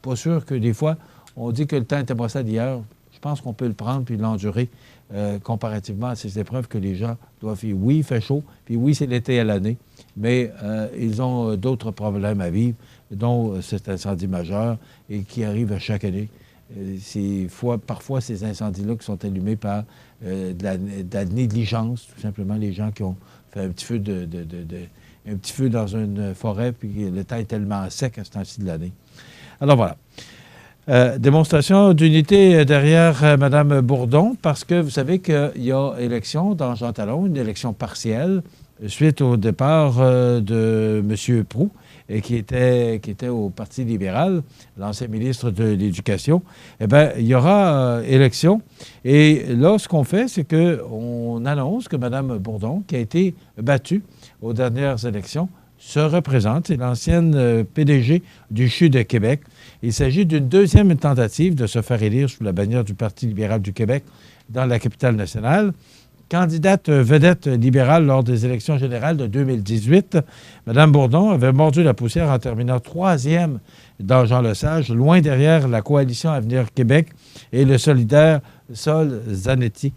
pas sûr que des fois, on dit que le temps n'était pas ça d'hier. Je pense qu'on peut le prendre puis l'endurer comparativement à ces épreuves que les gens doivent vivre. Oui, il fait chaud, puis oui, c'est l'été à l'année, mais ils ont d'autres problèmes à vivre, dont cet incendie majeur et qui arrive à chaque année. Parfois, ces incendies-là qui sont allumés par de la négligence, tout simplement, les gens qui ont fait un petit feu, un petit feu dans une forêt, puis le temps est tellement sec à ce temps-ci de l'année. Alors voilà. Démonstration d'unité derrière Mme Bourdon, parce que vous savez qu'il y a élection dans Jean Talon, une élection partielle, suite au départ de M. Proulx, qui était au Parti libéral, l'ancien ministre de l'Éducation. Eh bien, il y aura élection. Et là, ce qu'on fait, c'est qu'on annonce que Mme Bourdon, qui a été battue aux dernières élections, se représente. C'est l'ancienne PDG du CHU de Québec. Il s'agit d'une deuxième tentative de se faire élire sous la bannière du Parti libéral du Québec dans la capitale nationale. Candidate vedette libérale lors des élections générales de 2018, Mme Bourdon avait mordu la poussière en terminant troisième dans Jean Lesage, loin derrière la coalition Avenir Québec et le solidaire Sol Zanetti,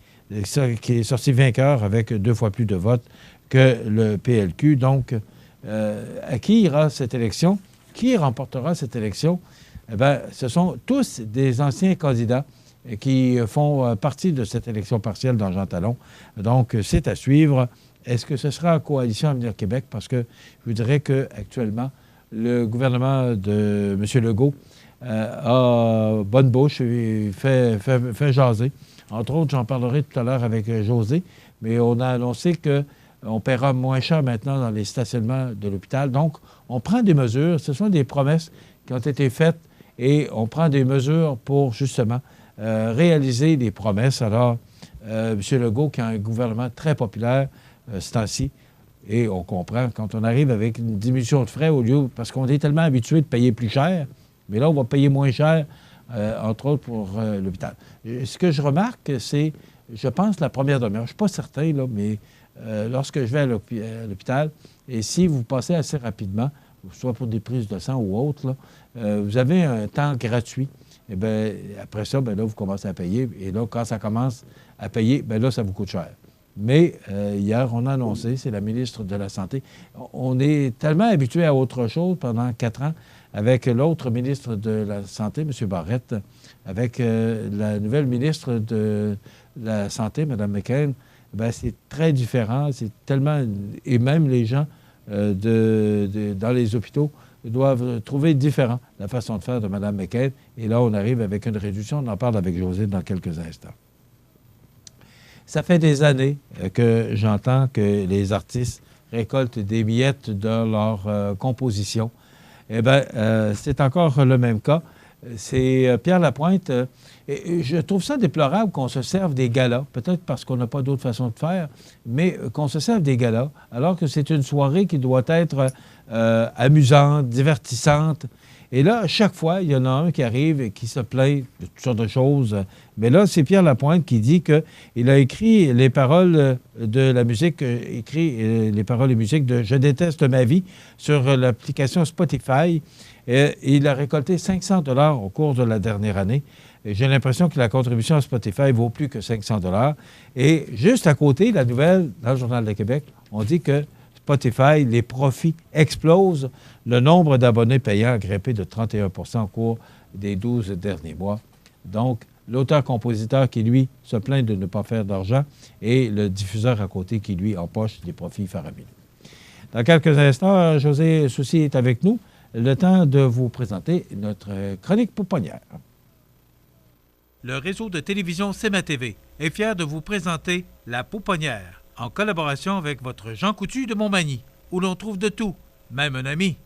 qui est sorti vainqueur avec 2 fois plus de votes que le PLQ. Donc, à qui ira cette élection? Qui remportera cette élection? Eh bien, ce sont tous des anciens candidats qui font partie de cette élection partielle dans Jean Talon. Donc, c'est à suivre. Est-ce que ce sera en coalition Avenir Québec? Parce que je vous dirais qu'actuellement, le gouvernement de M. Legault a bonne bouche et fait jaser. Entre autres, j'en parlerai tout à l'heure avec José, mais on a annoncé qu'on paiera moins cher maintenant dans les stationnements de l'hôpital. Donc, on prend des mesures. Ce sont des promesses qui ont été faites et on prend des mesures pour, justement, réaliser des promesses. Alors, M. Legault, qui a un gouvernement très populaire ce temps-ci, et on comprend, quand on arrive avec une diminution de frais au lieu, parce qu'on est tellement habitué de payer plus cher, mais là, on va payer moins cher, entre autres, pour l'hôpital. Ce que je remarque, c'est, je pense, la première demi-heure. Je ne suis pas certain, là, mais lorsque je vais à l'hôpital, et si vous passez assez rapidement, soit pour des prises de sang ou autre, là, vous avez un temps gratuit. Et bien, après ça, bien là, vous commencez à payer. Et là, quand ça commence à payer, bien là, ça vous coûte cher. Mais hier, on a annoncé, c'est la ministre de la Santé, on est tellement habitué à autre chose pendant 4 ans avec l'autre ministre de la Santé, M. Barrette, avec la nouvelle ministre de la Santé, Mme McCain, bien, c'est très différent. C'est tellement... Et même les gens dans les hôpitaux doivent trouver différent la façon de faire de Mme McCain. Et là, on arrive avec une réduction. On en parle avec José dans quelques instants. Ça fait des années que j'entends que les artistes récoltent des miettes dans leur composition. Eh bien, c'est encore le même cas. C'est Pierre Lapointe. Et je trouve ça déplorable qu'on se serve des galas, peut-être parce qu'on n'a pas d'autre façon de faire, mais qu'on se serve des galas, alors que c'est une soirée qui doit être amusante, divertissante. Et là, à chaque fois, il y en a un qui arrive et qui se plaint de toutes sortes de choses. Mais là, c'est Pierre Lapointe qui dit qu'il a écrit les paroles de la musique, les paroles et musiques de « Je déteste ma vie » sur l'application Spotify. Et il a récolté 500 $ au cours de la dernière année. Et j'ai l'impression que la contribution à Spotify vaut plus que 500 $. Et juste à côté, la nouvelle, dans le Journal de Québec, on dit que Spotify, les profits explosent. Le nombre d'abonnés payants a grimpé de 31 % au cours des 12 derniers mois. Donc, l'auteur-compositeur qui, lui, se plaint de ne pas faire d'argent et le diffuseur à côté qui, lui, empoche des profits faramineux. Dans quelques instants, José Soucy est avec nous. Le temps de vous présenter notre chronique pouponnière. Le réseau de télévision CEMA TV est fier de vous présenter La Pouponnière, en collaboration avec votre Jean Coutu de Montmagny, où l'on trouve de tout, même un ami.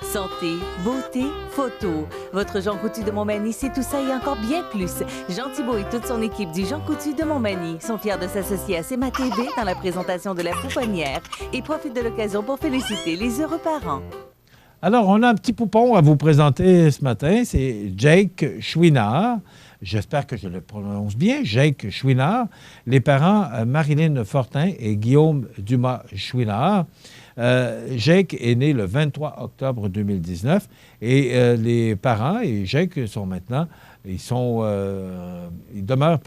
Santé, beauté, photo. Votre Jean Coutu de Montmagny, c'est tout ça et encore bien plus. Jean Thibault et toute son équipe du Jean Coutu de Montmagny sont fiers de s'associer à CEMA TV dans la présentation de La Pouponnière et profitent de l'occasion pour féliciter les heureux parents. Alors, on a un petit poupon à vous présenter ce matin. C'est Jake Chouinard. J'espère que je le prononce bien. Jake Chouinard. Les parents, Marilyn Fortin et Guillaume Dumas-Chouinard. Jake est né le 23 octobre 2019 et les parents et Jake sont maintenant, ils demeurent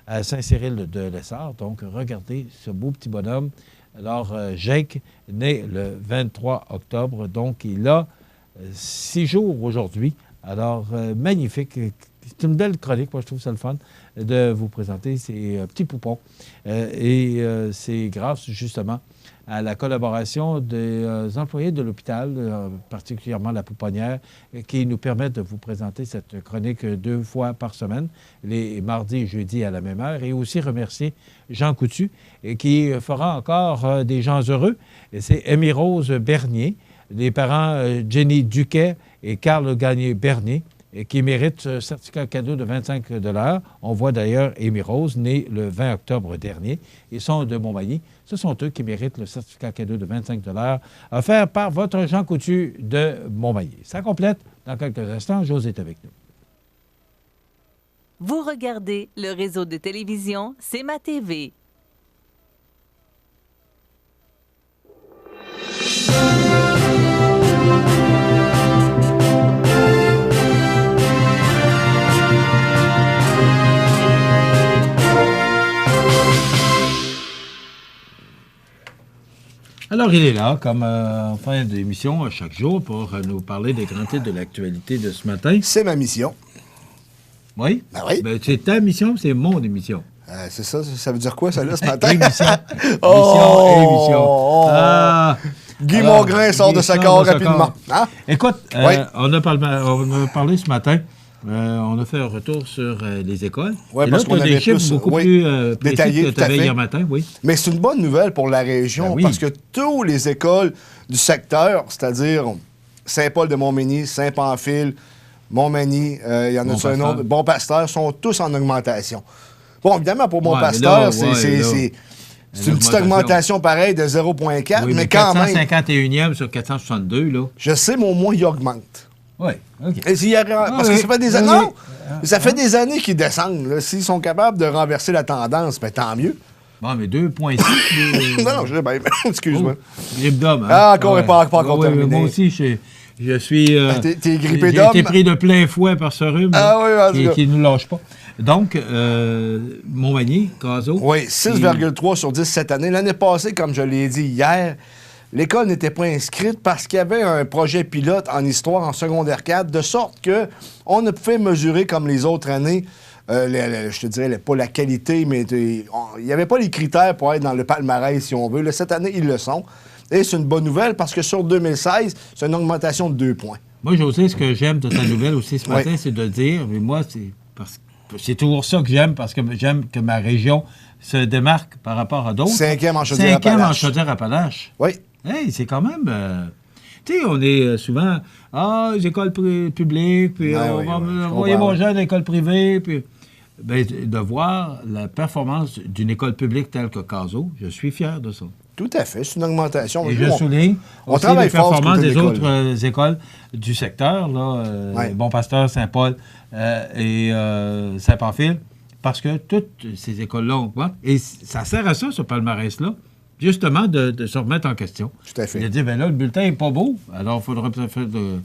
à Saint-Cyril-de-Lessard. Donc, regardez ce beau petit bonhomme. Alors, Jake, né le 23 octobre, donc il a 6 jours aujourd'hui. Alors, magnifique. C'est une belle chronique, moi je trouve ça le fun de vous présenter ces petits poupons. Et c'est grâce justement à la collaboration des employés de l'hôpital, particulièrement la pouponnière, qui nous permettent de vous présenter cette chronique 2 fois par semaine, les mardis et jeudis à la même heure, et aussi remercier Jean Coutu, qui fera encore des gens heureux. C'est Amy-Rose Bernier, les parents Jenny Duquet et Carl Gagné-Bernier, et qui méritent ce certificat cadeau de 25 $. On voit d'ailleurs Amy-Rose, née le 20 octobre dernier. Ils sont de Montmagny. Ce sont eux qui méritent le certificat cadeau de 25 $ offert par votre Jean Coutu de Montmagny. Ça complète dans quelques instants. José est avec nous. Vous regardez le réseau de télévision CEMA TV. Alors, il est là, comme en fin d'émission, chaque jour, pour nous parler des grands titres de l'actualité de ce matin. C'est ma mission. Oui? Ben oui. Ben, c'est ta mission, c'est mon émission. C'est ça, ça veut dire quoi, ça, là, ce matin? Émission. Émission. Guy Mongrain sort de sa corps rapidement. Hein? Écoute, Oui. on a parlé ce matin On a fait un retour sur les écoles. Oui, Et parce là, qu'on tu as avait des chiffres plus, beaucoup oui, plus précis détaillés, que tout tu à avais fait. hier matin, oui. Mais c'est une bonne nouvelle pour la région Ben oui. parce que toutes les écoles du secteur, c'est-à-dire Saint-Paul-de-Montmagny, Saint-Pamphile, Montmagny, il y en a un Bon-Pasteur. autre, Bon-Pasteur, sont tous en augmentation. Bon, évidemment, pour Ouais, Bon-Pasteur, mais là, c'est une petite augmentation pareille de 0,4, Oui, mais quand même, 451e sur 462, là. je sais, mais au moins, il augmente. Oui, OK. Et parce que oui. ça fait des années. Oui, Non! Ça fait des années qu'ils descendent. là. S'ils sont capables de renverser la tendance, ben, tant mieux. Bon, mais 2,6. Non, je sais bien. Excuse-moi. Grippe d'homme. Hein? Ah, encore pas encore Oui, terminé. moi aussi, je suis. T'es grippé j'ai d'homme? été pris de plein fouet par ce rhume Ah oui, en tout cas. qui ne nous lâche pas. Donc, Montmagny, Caso. Oui, 6,3 sur 10 cette année. L'année passée, comme je l'ai dit hier, l'école n'était pas inscrite parce qu'il y avait un projet pilote en histoire en secondaire 4, de sorte qu'on ne pouvait mesurer comme les autres années, je te dirais, pas la qualité, mais il n'y avait pas les critères pour être dans le palmarès, si on veut. Là, cette année, ils le sont. Et c'est une bonne nouvelle parce que sur 2016, c'est une augmentation de 2 points. Moi, José, ce que j'aime de ta nouvelle aussi ce matin, Oui. c'est de dire, mais moi, c'est toujours ça que j'aime, parce que j'aime que ma région se démarque par rapport à d'autres. 5e en Chaudière-Appalaches. 5e en Chaudière-Appalaches. Oui. Hey, c'est quand même... tu sais, on est souvent... les écoles publiques, puis Ah on oui, va oui, je envoyer comprends, mon oui. jeune à l'école privée, puis... Ben, de voir la performance d'une école publique telle que Caso, je suis fier de ça. Tout à fait, c'est une augmentation. Et Nous, je souligne on aussi travaille les fort du performances côté des de l'école. autres écoles du secteur, là, Ouais. Bon-Pasteur, Saint-Paul et Saint-Pamphile, parce que toutes ces écoles-là augmentent. Et ça sert à ça, ce palmarès-là, justement, de se remettre en question. Tout à fait. De dire, bien là, le bulletin n'est pas beau, alors il faudrait peut-être faire de...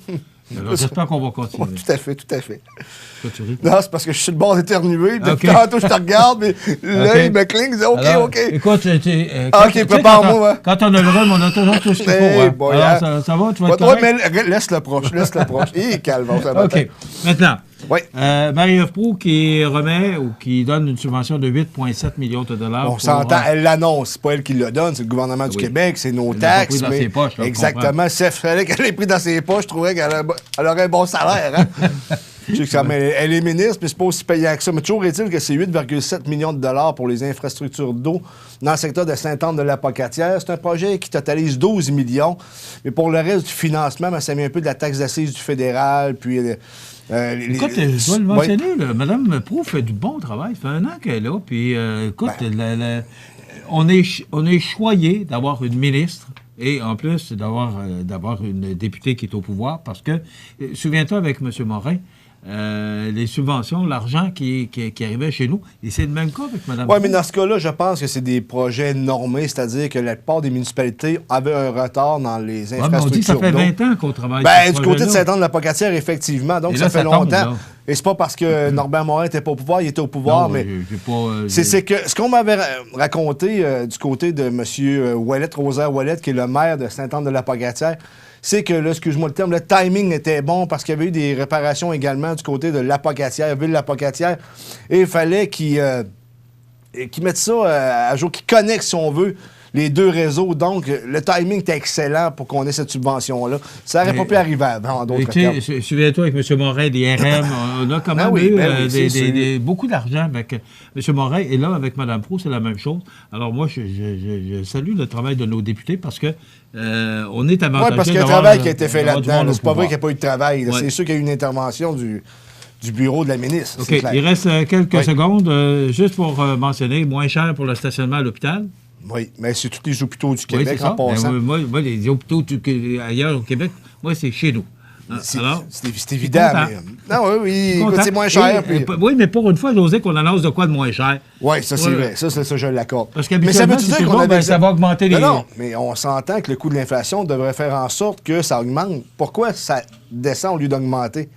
Alors, j'espère qu'on va continuer. Oui, tout à fait, tout à fait. Pourquoi tu ris? Non, c'est parce que je suis sur le bord d'éternuer. Depuis OK. tantôt, je te regarde, mais l'œil me cligne. Je dis, OK, Alors, OK. Écoute, OK, prépare-moi. Quand on a le rhum, on a toujours tout ce qu'il faut. Hey, Hein. boy, Alors, hein. ça va? Tu vas être Ouais, correct? mais laisse-le proche, laisse-le proche. Hé, calme, ça va. OK. Maintenant, Oui. Marie-Ève Proulx qui remet ou qui donne une subvention de 8,7 millions de dollars. On pour, s'entend, elle l'annonce. C'est pas elle qui le donne, c'est le gouvernement du Oui. Québec, c'est nos Elle l'a pas taxes. pris dans ses poches, là, on exactement. Si elle fallait qu'elle l'ait pris dans ses poches, je trouverais qu'elle aurait un bon salaire. Hein? Je sais que ça, mais elle est ministre, mais c'est pas aussi payant que ça. Mais toujours est-il que c'est 8,7 millions de dollars pour les infrastructures d'eau dans le secteur de Sainte-Anne-de-la-Pocatière. C'est un projet qui totalise 12 millions. Mais pour le reste du financement, ben, ça met un peu de la taxe d'assises du fédéral, puis... Écoute, je dois le Oui. mentionner, là, Mme Proulx fait du bon travail. Ça fait 1 an qu'elle est là. Puis, écoute, Ben. on est choyé d'avoir une ministre et en plus d'avoir une députée qui est au pouvoir parce que, souviens-toi avec M. Morin, les subventions, l'argent qui arrivait chez nous, et c'est le même cas avec Mme Oui, Proulx. mais dans ce cas-là, je pense que c'est des projets normés, c'est-à-dire que la plupart des municipalités avaient un retard dans les Ouais, mais on dit que ça infrastructures fait d'eau. 20 ans qu'on travaille Ben, sur ce du côté de projet-là. Sainte-Anne-de-la-Pocatière, effectivement. Donc, Et ça là, fait ça tombe, longtemps. là. Et c'est pas parce que Norbert Morin n'était pas au pouvoir, il était au pouvoir, Non, mais j'ai pas... c'est que ce qu'on m'avait raconté du côté de M. Ouellet, Rosaire Ouellet, qui est le maire de Sainte-Anne-de-la-Pocatière, c'est que, là, excuse-moi le terme, le timing était bon parce qu'il y avait eu des réparations également du côté de l'Apocatière, ville de l'Apocatière, et il fallait qu'ils mettent ça à jour, qu'ils connectent, si on veut, les deux réseaux. Donc, le timing était excellent pour qu'on ait cette subvention-là. Ça n'aurait Mais- pas pu arriver avant, en Et d'autres tu termes. sais, souviens-toi avec M. Morin, des RM, on a quand même Ben oui, eu ben oui, c'est sûr. beaucoup d'argent avec M. Morin. Et là, avec Mme Proulx, c'est la même chose. Alors moi, je salue le travail de nos députés parce que on est avantagé Oui, parce qu'il y a un d'avoir- travail qui a été fait d'avoir du là-dedans. monde là. au C'est pas vrai pouvoir. qu'il n'y a pas eu de travail. là. Ouais. C'est sûr qu'il y a eu une intervention du bureau de la ministre. OK, c'est clair. il reste quelques Oui. secondes, juste pour mentionner, moins cher pour le stationnement à l'hôpital. Oui, mais c'est tous les hôpitaux du Oui, Québec c'est ça. en passant. Ben, moi, les hôpitaux ailleurs au Québec, moi, c'est chez nous. Hein, C'est alors, c'est évident, content. mais... Non, oui, écoute, content. c'est moins cher. Et, puis- oui, mais pour une fois, j'osais qu'on annonce de quoi de moins cher. Oui, ça, c'est Ouais. vrai. Ça, je l'accorde. Parce Mais ça qu'habituellement, veut-tu c'est dire qu'on bon, avait... ben, ça va augmenter les... Non, mais on s'entend que le coût de l'inflation devrait faire en sorte que ça augmente. Pourquoi ça descend au lieu d'augmenter?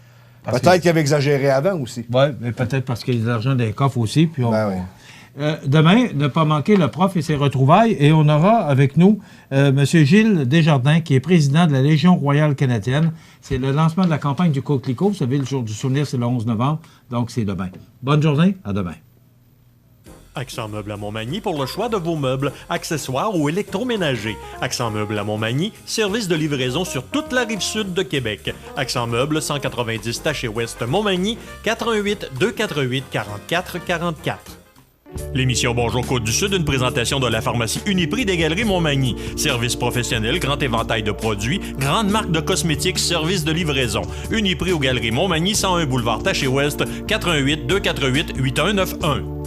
Parce Peut-être que- qu'il avait exagéré avant aussi. Oui, mais peut-être parce qu'il y a de l'argent dans les coffres aussi. Puis Ben oui. demain, ne pas manquer le prof et ses retrouvailles. Et on aura avec nous M. Gilles Desjardins, qui est président de la Légion royale canadienne. C'est le lancement de la campagne du Coquelicot. Vous savez, le jour du souvenir, c'est le 11 novembre. Donc, c'est demain. Bonne journée. À demain. Accent Meubles à Montmagny pour le choix de vos meubles, accessoires ou électroménagers. Accent Meubles à Montmagny, service de livraison sur toute la rive sud de Québec. Accent Meubles, 190 Taché-Ouest Montmagny, 88 248 44 44. L'émission Bonjour Côte-du-Sud, une présentation de la pharmacie Uniprix des Galeries Montmagny. Service professionnel, grand éventail de produits, grande marque de cosmétiques, service de livraison. Uniprix aux Galeries Montmagny, 101 boulevard Taché-Ouest, 88 248 8191.